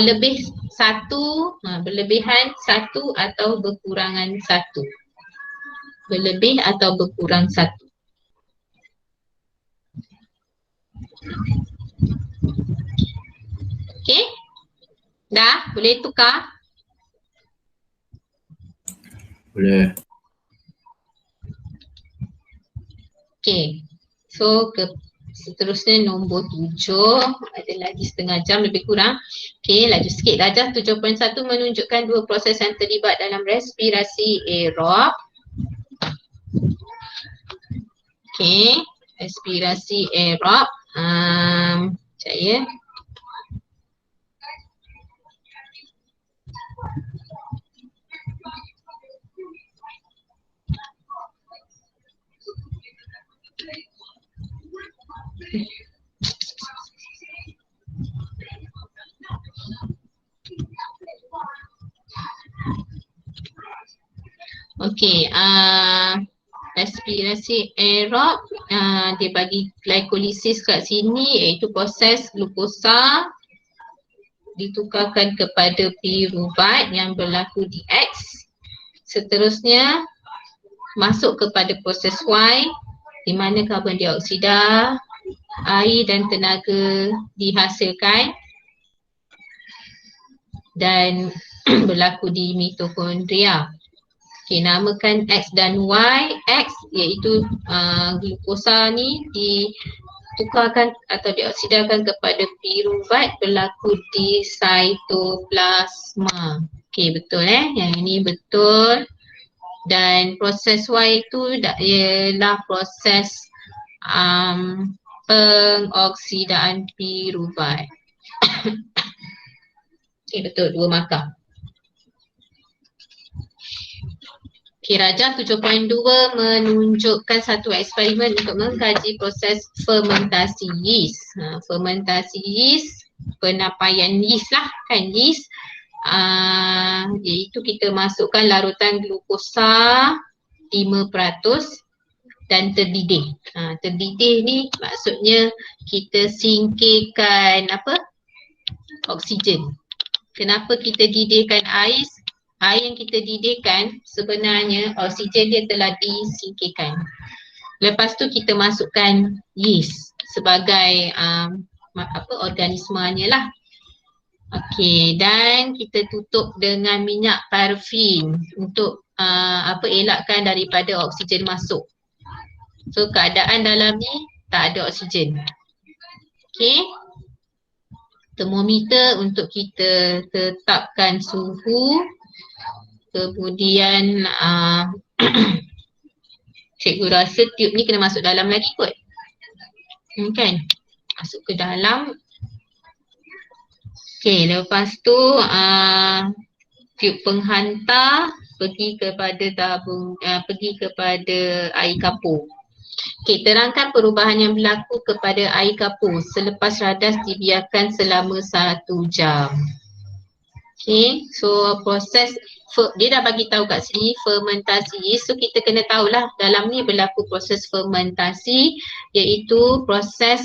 atau berkurangan 1. Berlebih atau berkurang 1. Okey? Dah? Boleh tukar? Boleh. Okey. So seterusnya nombor 7. Ada lagi setengah jam lebih kurang. Okey, laju sikit. Darjah 7.1 menunjukkan 2 proses yang terlibat dalam respirasi aerob. Okey, respirasi aerob. Sekejap ya. Okey, respirasi aerob, dia bagi glikolisis kat sini, iaitu proses glukosa ditukarkan kepada piruvat yang berlaku di X. Seterusnya masuk kepada proses Y di mana karbon dioksida, air dan tenaga dihasilkan dan berlaku di mitokondria. Okay, namakan X dan Y. X iaitu glukosa ni ditukarkan atau dioksidakan kepada piruvat berlaku di sitoplasma. Okay, betul yang ini betul. Dan proses Y itu ialah proses pengoksidaan piruvat. Okay, betul, 2 markah. Okay, Rajah 7.2 menunjukkan satu eksperimen untuk mengkaji proses fermentasi yeast. Fermentasi yeast, penapaian yeast lah kan, yeast. Iaitu kita masukkan larutan glukosa 5% dan terdidih. Terdidih ni maksudnya kita singkirkan oksigen. Kenapa kita didihkan air? Air yang kita didihkan sebenarnya oksigen dia telah disingkirkan. Lepas tu kita masukkan yeast sebagai organismanya lah. Okey, dan kita tutup dengan minyak parafin untuk elakkan daripada oksigen masuk. So keadaan dalam ni tak ada oksigen. Okey. Termometer untuk kita tetapkan suhu. Kemudian cikgu rasa tube ni kena masuk dalam lagi kot. Kan? Masuk ke dalam. Okey, lepas tu tube penghantar pergi kepada air kapur. Okey, terangkan perubahan yang berlaku kepada air kapur selepas radas dibiarkan selama 1 jam. Okey, so proses dia dah bagi tahu kat sini fermentasi. So kita kena tahulah dalam ni berlaku proses fermentasi iaitu proses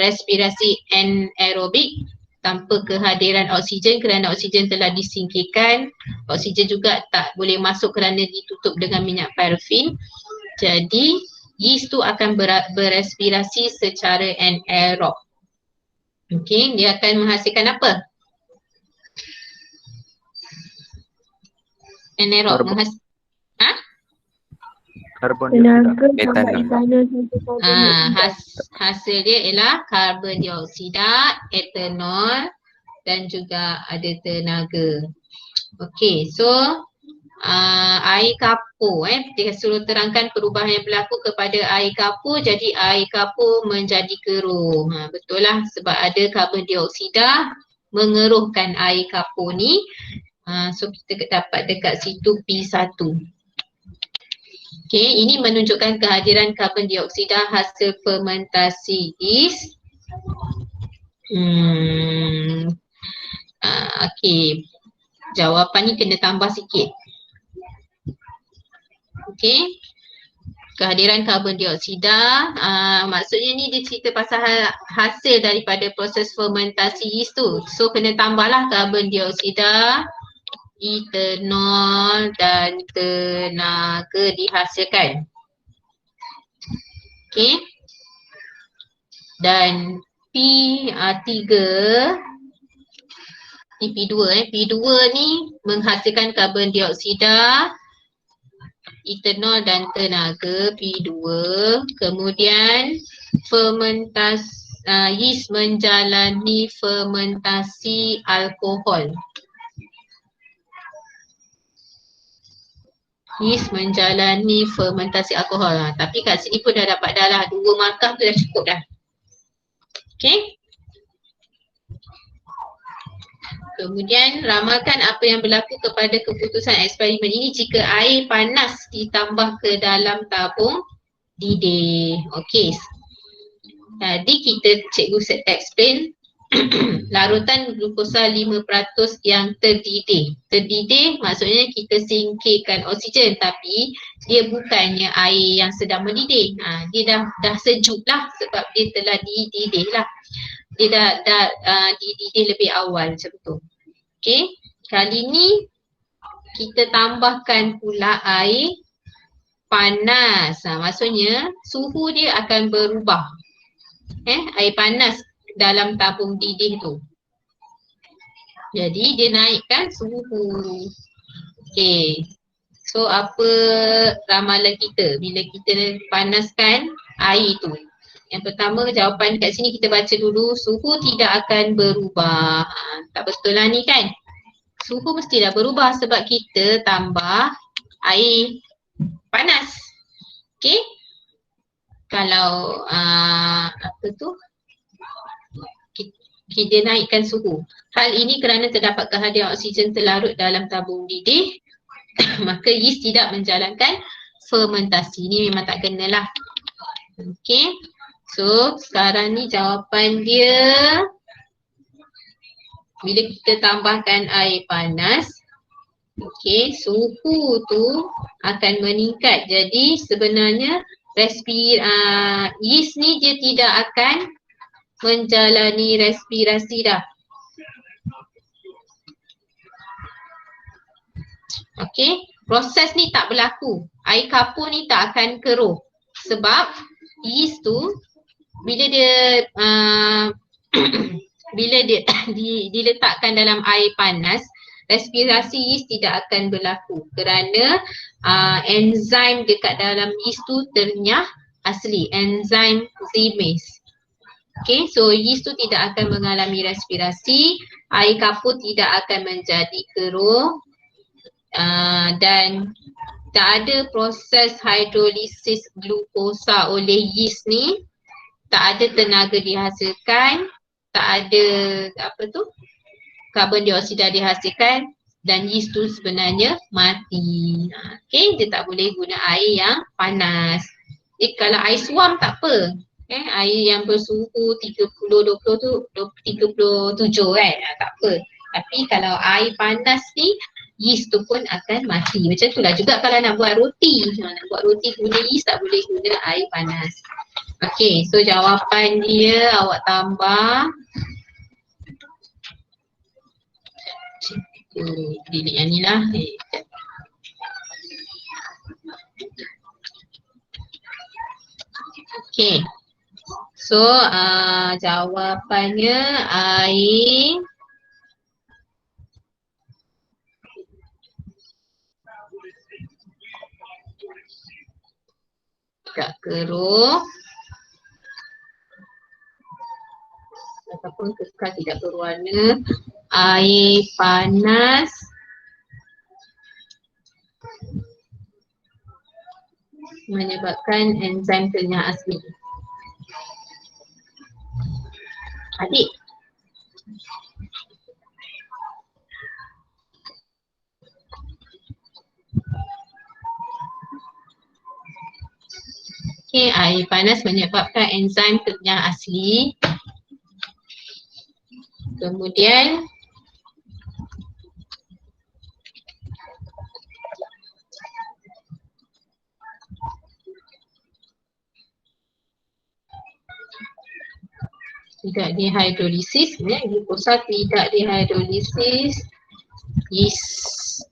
respirasi anaerobik tanpa kehadiran oksigen kerana oksigen telah disingkirkan. Oksigen juga tak boleh masuk kerana ditutup dengan minyak parafin. Jadi yeast tu akan berespirasi secara anaerob. Okey, dia akan menghasilkan apa? Anaerob Karbon dioksida. Metanol. hasil dia ialah karbon dioksida, etanol dan juga ada tenaga. Okey, so air kapur dia suruh terangkan perubahan yang berlaku kepada air kapur. Jadi air kapur menjadi keruh. Betul lah sebab ada karbon dioksida mengeruhkan air kapur ni. So kita dapat dekat situ P1. Okey, ini menunjukkan kehadiran karbon dioksida hasil fermentasi yeast. Okey, jawapan ni kena tambah sikit. Okey, kehadiran karbon dioksida, maksudnya ni dia cerita pasal hasil daripada proses fermentasi yeast tu. So kena tambahlah karbon dioksida, etanol dan tenaga dihasilkan. Okey. Dan P3 ni P2 P2 ni menghasilkan karbon dioksida, etanol dan tenaga P2. Kemudian yeast menjalani fermentasi alkohol. Yeast menjalani fermentasi alkohol. Tapi kat sini pun dah dapat dah lah. 2 markah tu dah cukup dah. Okey. Kemudian ramalkan apa yang berlaku kepada keputusan eksperimen ini jika air panas ditambah ke dalam tabung didih. Okey. Jadi cikgu set explain larutan glukosa 5% yang terdidih. Terdidih maksudnya kita singkirkan oksigen tapi dia bukannya air yang sedang mendidih. Dia dah sejuk lah sebab dia telah dididih lah. Dia dah dididih lebih awal macam tu. Okay, kali ni kita tambahkan pula air panas. Maksudnya suhu dia akan berubah. Air panas dalam tabung didih tu. Jadi dia naikkan suhu. Okay. So apa ramalan kita bila kita panaskan air tu? Yang pertama jawapan kat sini kita baca dulu, suhu tidak akan berubah. Tak betul lah ni kan? Suhu mesti dah berubah sebab kita tambah air panas. Okay? Kalau apa tu? Kita naikkan suhu. Hal ini kerana terdapat kehadiran oksigen terlarut dalam tabung didih, maka yeast tidak menjalankan fermentasi. Ini memang tak kenalah. Okay. So sekarang ni jawapan dia bila kita tambahkan air panas, okay, suhu tu akan meningkat. Jadi sebenarnya yeast ni dia tidak akan menjalani respirasi dah. Okay, proses ni tak berlaku. Air kapur ni tak akan keruh. Sebab yeast tu bila dia diletakkan dalam air panas, respirasi yeast tidak akan berlaku kerana enzim dekat dalam yeast tu ternyah asli, enzim zymase. Okay, so yeast tu tidak akan mengalami respirasi, air kapur tidak akan menjadi keruh dan tak ada proses hidrolisis glukosa oleh yeast ni, tak ada tenaga dihasilkan, tak ada karbon dioksida dihasilkan dan yeast tu sebenarnya mati. Okay, dia tak boleh guna air yang panas. Kalau air suam tak apa. Air yang bersuhu 37 kan, tak apa. Tapi kalau air panas ni, yeast tu pun akan mati. Macam tu lah juga kalau nak buat roti. Nak buat roti guna yeast, tak boleh guna air panas. Okay, so jawapan dia awak tambah. Delete yang ni lah. Okay. So jawapannya air tak keruh ataupun kekal tidak berwarna, air panas menyebabkan enzim ternyah asli. Adik. Okay, air panas menyebabkan enzim ternyah asli. Kemudian tidak dihidrolisis, glukosa tidak dihidrolisis, yeast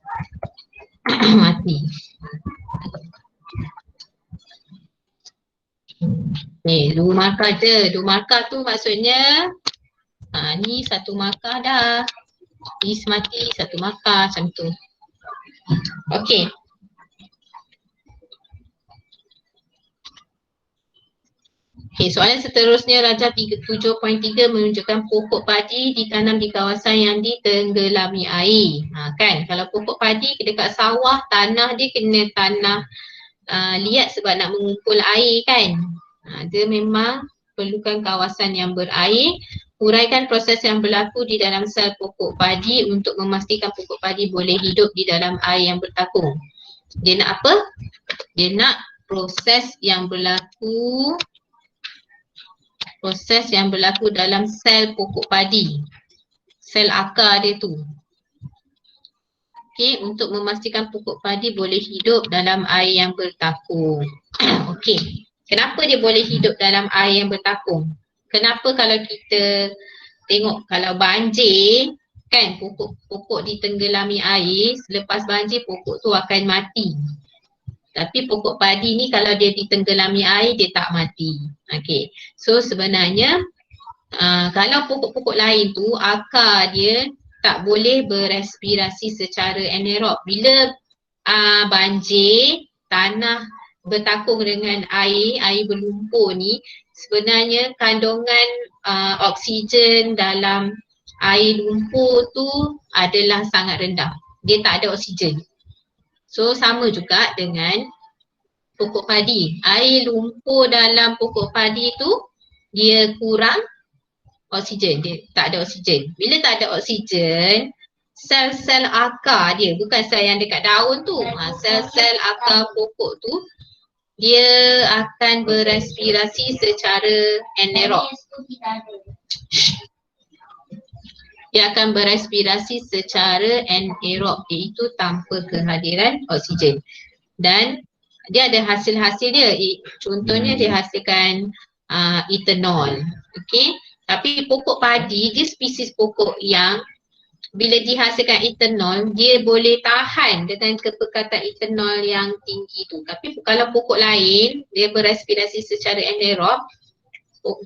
mati. Dua markah je. Dua markah tu maksudnya ni satu markah dah. Yeast mati satu markah macam tu. Okey. Okay, soalan seterusnya Rajah 7.3 menunjukkan pokok padi ditanam di kawasan yang ditenggelami air. Kan, kalau pokok padi dekat sawah, tanah dia kena tanah liat sebab nak mengumpul air kan. Dia memang perlukan kawasan yang berair. Uraikan proses yang berlaku di dalam sel pokok padi untuk memastikan pokok padi boleh hidup di dalam air yang bertakung. Dia nak apa? Dia nak proses yang berlaku Proses yang berlaku dalam sel pokok padi. Sel akar dia tu. Okey, untuk memastikan pokok padi boleh hidup dalam air yang bertakung. Okey, kenapa dia boleh hidup dalam air yang bertakung? Kenapa kalau kita tengok kalau banjir, kan pokok-pokok ditenggelami air, selepas banjir pokok tu akan mati. Tapi pokok padi ni kalau dia ditenggelami air, dia tak mati. Okey, so sebenarnya kalau pokok-pokok lain tu akar dia tak boleh berespirasi secara anaerob. Bila banjir, tanah bertakung dengan air berlumpur ni, sebenarnya kandungan oksigen dalam air lumpur tu adalah sangat rendah. Dia tak ada oksigen. So sama juga dengan pokok padi. Air lumpur dalam pokok padi tu dia kurang oksigen, dia tak ada oksigen. Bila tak ada oksigen, sel-sel akar dia, bukan sel yang dekat daun tu, sel-sel akar pokok tu dia akan berespirasi secara anaerob. Dia akan berespirasi secara anaerob, iaitu tanpa kehadiran oksigen. Dan dia ada hasil-hasil dia. Contohnya dia hasilkan ethanol. Okey. Tapi pokok padi, dia spesies pokok yang bila dihasilkan ethanol, dia boleh tahan dengan kepekatan ethanol yang tinggi tu. Tapi kalau pokok lain, dia berespirasi secara anaerob,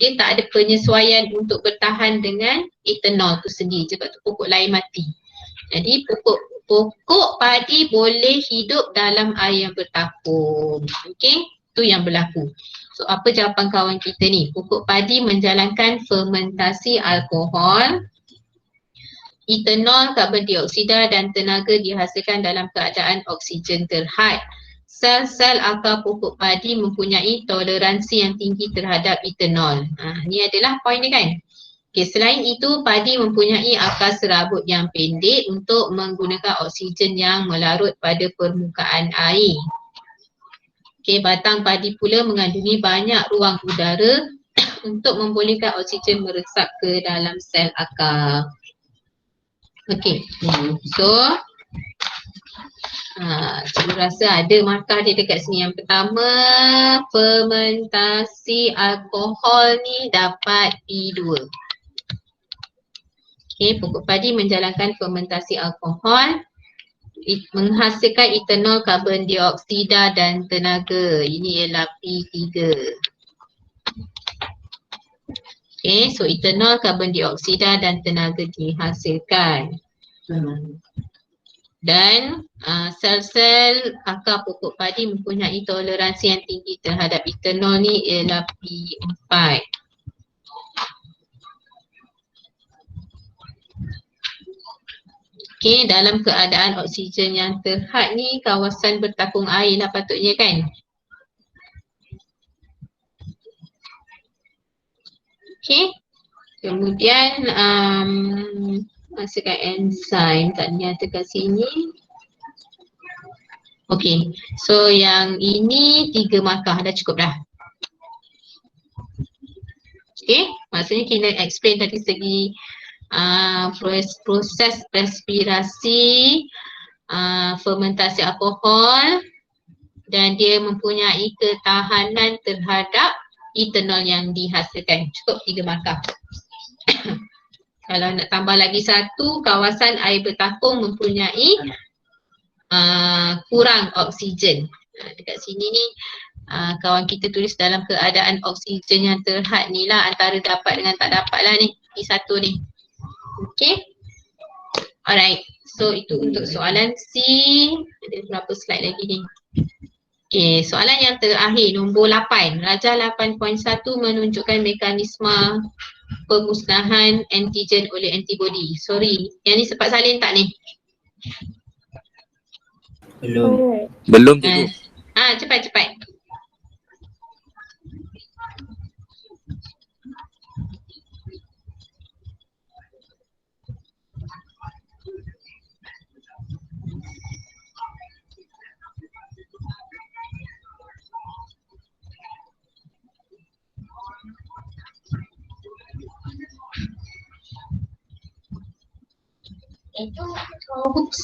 dia tak ada penyesuaian untuk bertahan dengan ethanol tu sendiri, sebab tu pokok lain mati. Jadi pokok padi boleh hidup dalam air yang bertakung. Okey, tu yang berlaku. So apa jawapan kawan kita ni? Pokok padi menjalankan fermentasi alkohol, ethanol, karbon dioksida dan tenaga dihasilkan dalam keadaan oksigen terhad. Sel-sel akar pokok padi mempunyai toleransi yang tinggi terhadap ethanol. Ni adalah poin dia kan? Okay, selain itu padi mempunyai akar serabut yang pendek untuk menggunakan oksigen yang melarut pada permukaan air. Okay, batang padi pula mengandungi banyak ruang udara untuk membolehkan oksigen meresap ke dalam sel akar. Okay, so cikgu rasa ada markah dia dekat sini. Yang pertama, fermentasi alkohol ni dapat P2. Okay, pokok padi menjalankan fermentasi alkohol, menghasilkan ethanol, karbon dioksida dan tenaga. Ini ialah P3. Okay, so ethanol, karbon dioksida dan tenaga dihasilkan. Dan sel-sel akar pokok padi mempunyai toleransi yang tinggi terhadap ethanol ni ialah P4. Okay, dalam keadaan oksigen yang terhad ni, kawasan bertakung air lah patutnya kan? Okay, kemudian masukkan enzim, tak dinyatakan sini. Okay, so yang ini 3 markah dah cukup dah. Okay, maksudnya kita explain dari segi proses respirasi, fermentasi alkohol dan dia mempunyai ketahanan terhadap ethanol yang dihasilkan. Cukup 3 markah. Kalau nak tambah lagi satu, kawasan air bertakung mempunyai kurang oksigen. Dekat sini ni kawan kita tulis dalam keadaan oksigen yang terhad ni lah, antara dapat dengan tak dapat lah ni, P1 ni. Okay. Alright. So itu untuk soalan C. Ada berapa slide lagi ni? Okay. Soalan yang terakhir nombor 8. Rajah 8.1 menunjukkan mekanisme pemusnahan antigen oleh antibody. Sorry. Yang ni sempat salin tak ni? Belum. Belum cikgu. Cepat-cepat. Itu oops.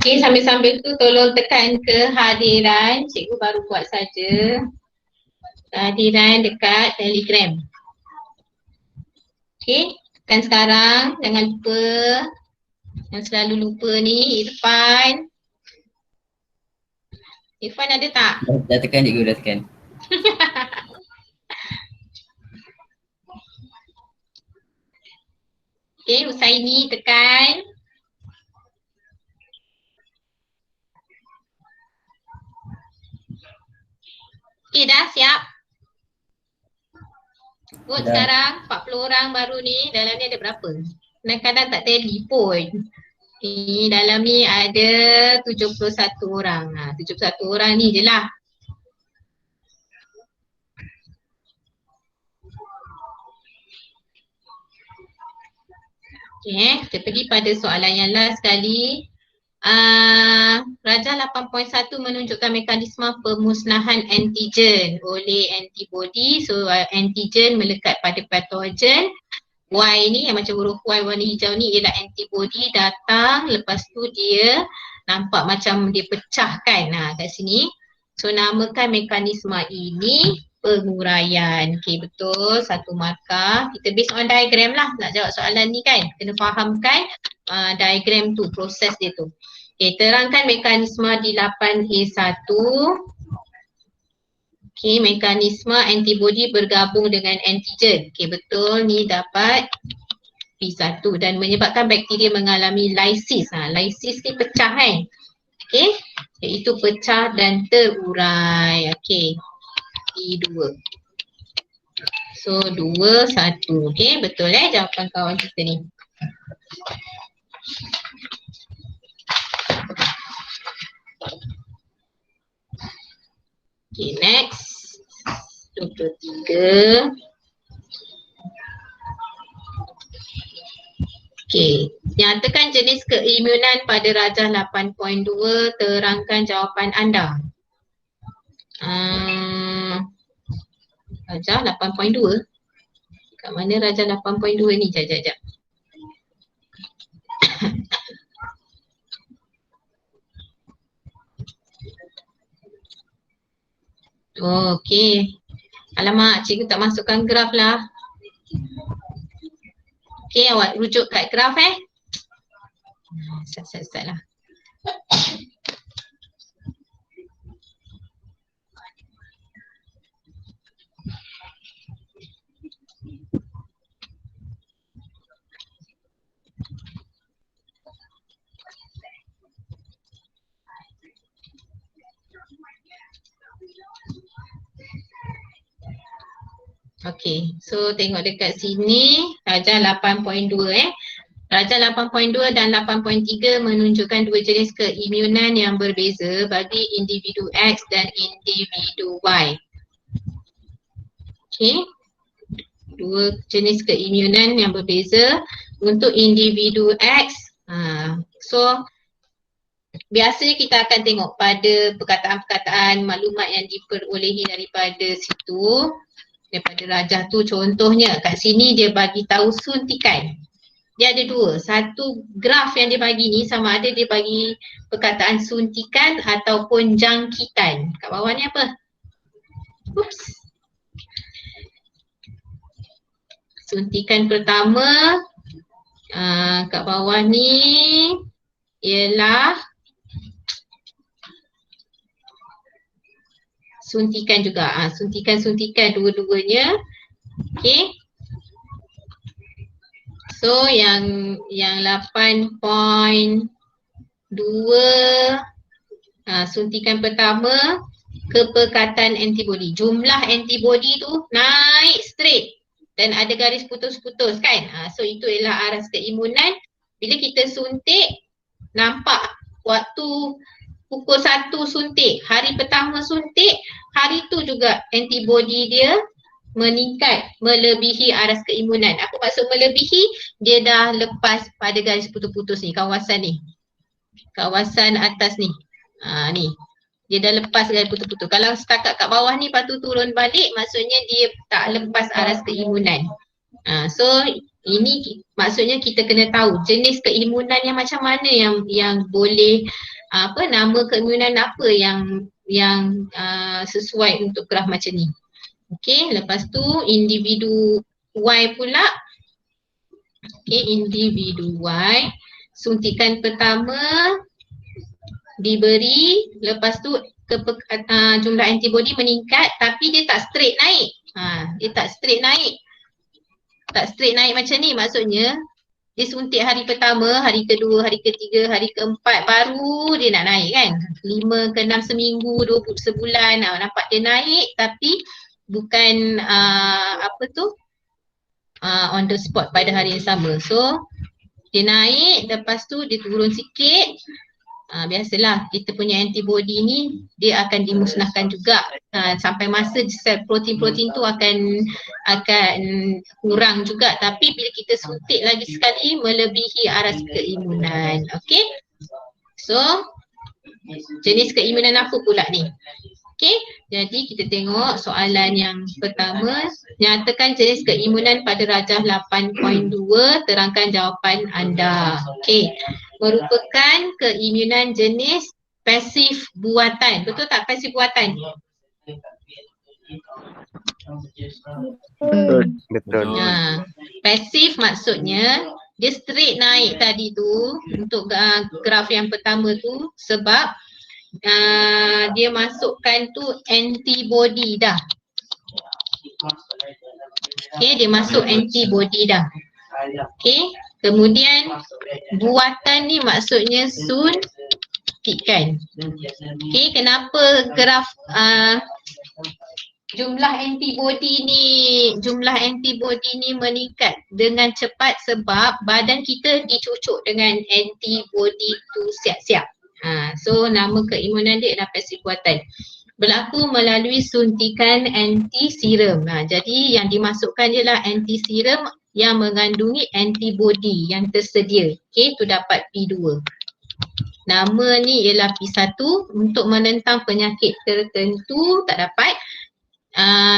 Okay, sambil-sambil tu tolong tekan kehadiran. Cikgu baru buat saja. Kehadiran dekat Telegram. Okay, tekan sekarang. Jangan lupa. Yang selalu lupa ni, Irfan. Irfan ada tak? Dah tekan cikgu, dah tekan. Okay, Husaini tekan. Okay, dah siap? Vote Dah. sekarang 40 orang baru ni, dalam ni ada berapa? Kadang-kadang tak telefon. Ni dalam ni ada 71 orang. 71 orang ni je lah. Okay, kita pergi pada soalan yang last sekali. Rajah 8.1 menunjukkan mekanisme pemusnahan antigen oleh antibody. So antigen melekat pada patogen. Y ni yang macam huruf Y warna hijau ni ialah antibody datang, lepas tu dia nampak macam dia pecahkan kat sini. So namakan mekanisme ini penguraian. Okay, betul, satu markah. Kita based on diagram lah nak jawab soalan ni kan. Kena fahamkan diagram tu, proses dia tu. Okay, terangkan mekanisme di 8A1. Okay, mekanisme antibody bergabung dengan antigen. Okay, betul, ni dapat P1 dan menyebabkan bakteria mengalami lysis. Lysis ni pecah kan. Okay, iaitu pecah dan terurai. Okay, P2. So 2, 1. Okay, betul jawapan kawan kita ni. Okay, next. 23. Okay, nyatakan jenis keimunan pada rajah 8.2, terangkan jawapan anda. Rajah 8.2? Kat mana rajah 8.2 ni? Jap. Oh, okay. Alamak, cikgu tak masukkan graf lah. Okay, awak rujuk kat graf Start lah. Okay, so tengok dekat sini rajah 8.2 Rajah 8.2 dan 8.3 menunjukkan dua jenis keimunan yang berbeza bagi individu X dan individu Y. Okay, dua jenis keimunan yang berbeza untuk individu X. So biasanya kita akan tengok pada perkataan-perkataan maklumat yang diperolehi daripada situ, daripada rajah tu. Contohnya kat sini dia bagi tahu suntikan. Dia ada dua. Satu graf yang dia bagi ni sama ada dia bagi perkataan suntikan ataupun jangkitan. Kat bawah ni apa? Oops. Suntikan pertama kat bawah ni ialah suntikan juga. Suntikan-suntikan dua-duanya. Okay. So yang 8.2 suntikan pertama kepekatan antibody. Jumlah antibody tu naik straight dan ada garis putus-putus kan. So itu ialah aras keimunan. Bila kita suntik, nampak waktu pukul 1 suntik, hari pertama suntik, hari tu juga antibody dia meningkat melebihi aras keimunan. Apa maksud melebihi? Dia dah lepas pada garis putus-putus ni, kawasan ni. Kawasan atas ni. Ni. Dia dah lepas garis putus-putus. Kalau setakat kat bawah ni lepas tu turun balik, maksudnya dia tak lepas aras keimunan. So ini maksudnya kita kena tahu jenis keimunan yang macam mana yang boleh nama keimunan apa yang sesuai untuk graf macam ni. Okey, lepas tu individu Y pula. Okey, individu Y suntikan pertama diberi, lepas tu jumlah antibody meningkat tapi dia tak straight naik. Dia tak straight naik. Tak straight naik macam ni, maksudnya dia suntik hari pertama, hari kedua, hari ketiga, hari keempat baru dia nak naik kan. 5 ke 6 seminggu, 20 sebulan nampak dia naik tapi bukan on the spot pada hari yang sama. So dia naik, lepas tu dia turun sikit. Biasalah kita punya antibody ni dia akan dimusnahkan juga sampai masa sel protein-protein tu akan kurang juga, tapi bila kita suntik lagi sekali melebihi aras keimunan. Okey. So jenis keimunan apa pula ni? Okey, jadi kita tengok soalan yang pertama. Nyatakan jenis keimunan pada rajah 8.2, terangkan jawapan anda. Okey, merupakan keimunan jenis pasif buatan. Betul tak pasif buatan? Betul. Pasif maksudnya dia straight naik tadi tu untuk graf yang pertama tu sebab dia masukkan tu antibody dah. Okay, dia masuk antibody dah. Okay, kemudian buatan ni maksudnya suntikan. Okay, kenapa graf jumlah antibody ni meningkat dengan cepat sebab badan kita dicucuk dengan antibody tu siap-siap. So nama keimunan dia adalah pasif buatan. Berlaku melalui suntikan anti-serum. Jadi yang dimasukkan ialah anti-serum yang mengandungi antibody yang tersedia. Okey, tu dapat P2. Nama ni ialah P1 untuk menentang penyakit tertentu tak dapat.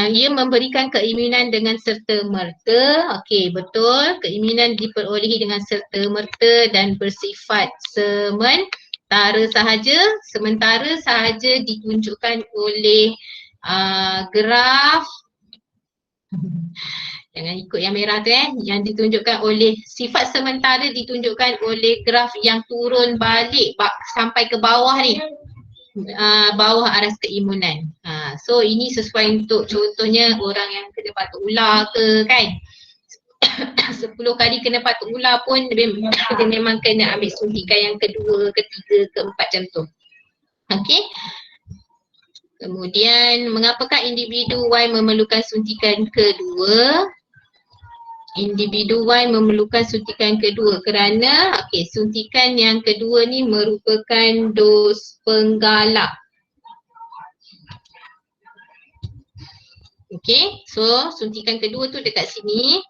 Ia memberikan keimunan dengan serta-merta. Okey, betul. Keimunan diperolehi dengan serta-merta dan bersifat sementara sahaja ditunjukkan oleh graf. Jangan ikut yang merah tu yang ditunjukkan oleh sifat sementara ditunjukkan oleh graf yang turun balik sampai ke bawah ni. Bawah aras keimunan. So ini sesuai untuk contohnya orang yang kena patuk ular ke kan. 10 kali kena patuk ular pun dia memang kena ambil suntikan yang kedua, ketiga, keempat macam tu. Okey. Kemudian mengapakah individu Y memerlukan suntikan kedua? Individu Y memerlukan suntikan kedua kerana suntikan yang kedua ni merupakan dos penggalak. Okey, so suntikan kedua tu dekat sini.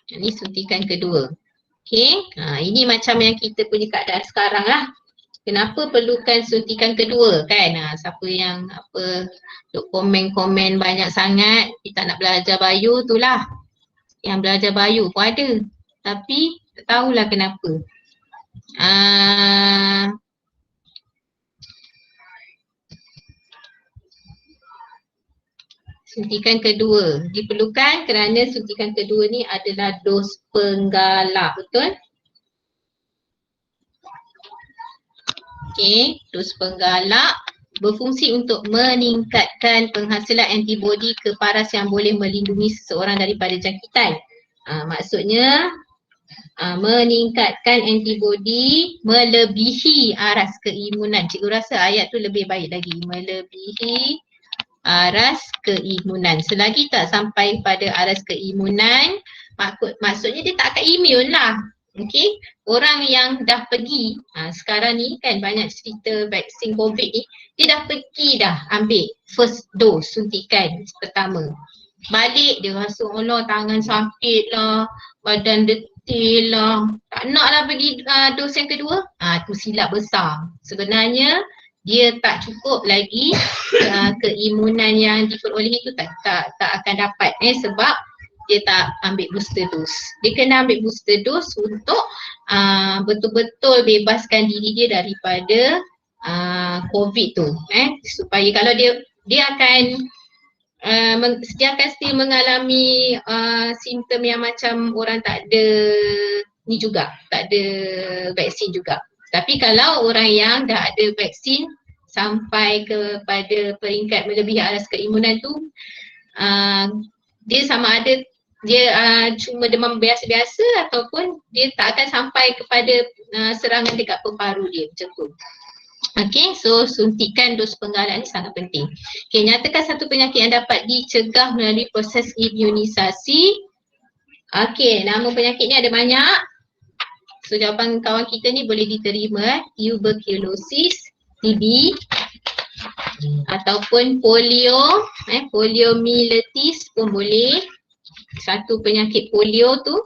Ini suntikan kedua. Okey, ini macam yang kita punya keadaan sekarang lah. Kenapa perlukan suntikan kedua kan? Siapa yang duk komen-komen banyak sangat, kita nak belajar bio tu lah. Yang belajar bio pun ada. Tapi tak tahulah kenapa. Suntikan kedua diperlukan kerana suntikan kedua ni adalah dos penggalak, betul? Okey, dos penggalak berfungsi untuk meningkatkan penghasilan antibody ke paras yang boleh melindungi seseorang daripada jangkitan. Maksudnya meningkatkan antibodi melebihi aras keimunan. Cikgu rasa ayat tu lebih baik lagi. Melebihi aras keimunan. Selagi tak sampai pada aras keimunan, maksudnya dia tak akan imun lah. Okay, orang yang dah pergi, sekarang ni kan banyak cerita vaksin COVID ni, dia dah pergi dah ambil first dose suntikan pertama. Balik dia rasa Allah tangan sakit lah, badan detil lah, tak nak lah pergi dos yang kedua. Tu silap besar. Sebenarnya dia tak cukup lagi keimunan yang diperolehi tu tak akan dapat sebab dia tak ambil booster dose. Dia kena ambil booster dose untuk betul-betul bebaskan diri dia daripada COVID tu. Supaya kalau dia akan still mengalami simptom yang macam orang tak ada ni juga, tak ada vaksin juga. Tapi kalau orang yang dah ada vaksin sampai kepada peringkat melebihi aras keimunan tu, dia sama ada dia cuma demam biasa-biasa ataupun dia tak akan sampai kepada serangan dekat paru dia macam tu. Okay, so suntikan dos penggalan ni sangat penting. Okay, nyatakan satu penyakit yang dapat dicegah melalui proses imunisasi. Okay, nama penyakit ni ada banyak. So jawapan kawan kita ni boleh diterima. Tuberculosis, TB, ataupun polio, poliomyelitis pun boleh. Satu penyakit polio tu.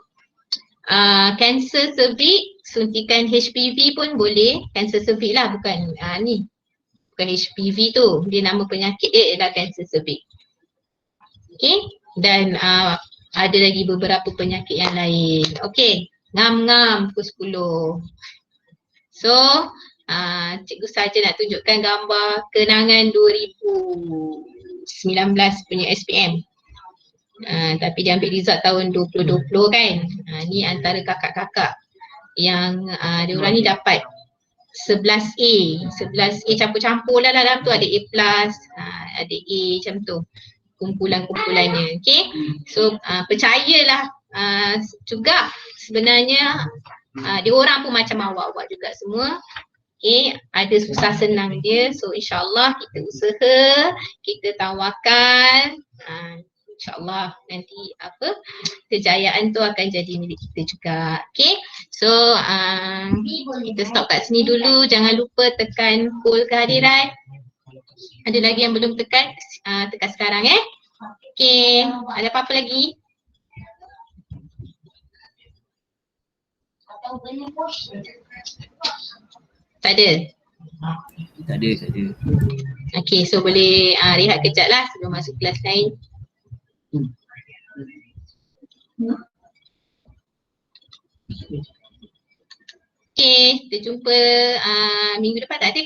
Kanser cervix, suntikan HPV pun boleh. Kanser cervix lah, bukan ni. Bukan HPV tu. Dia nama penyakit dia ialah kanser cervix. Okay. Dan ada lagi beberapa penyakit yang lain. Okay. Ngam-ngam pukul 10. So, cikgu saja nak tunjukkan gambar kenangan 2019 punya SPM. Tapi dia ambil result tahun 2020 kan. Ni antara kakak-kakak yang diorang ni dapat 11A. 11A campur-campur lah dalam tu, ada A+, ada A macam tu. Kumpulan-kumpulannya. Okay. So percayalah juga sebenarnya diorang pun macam awak-awak juga semua. Okay, ada susah senang dia. So insyaAllah kita usaha, kita tawakal. InsyaAllah nanti kejayaan tu akan jadi milik kita juga. Okay, so kita stop kat sini dulu. Jangan lupa tekan poll kehadiran. Ada lagi yang belum tekan, tekan sekarang Okay, ada apa-apa lagi? Tak ada? Tak ada. Okay, so boleh rehat kejap lah sebelum masuk kelas lain. Okay, kita jumpa minggu depan. Tak ada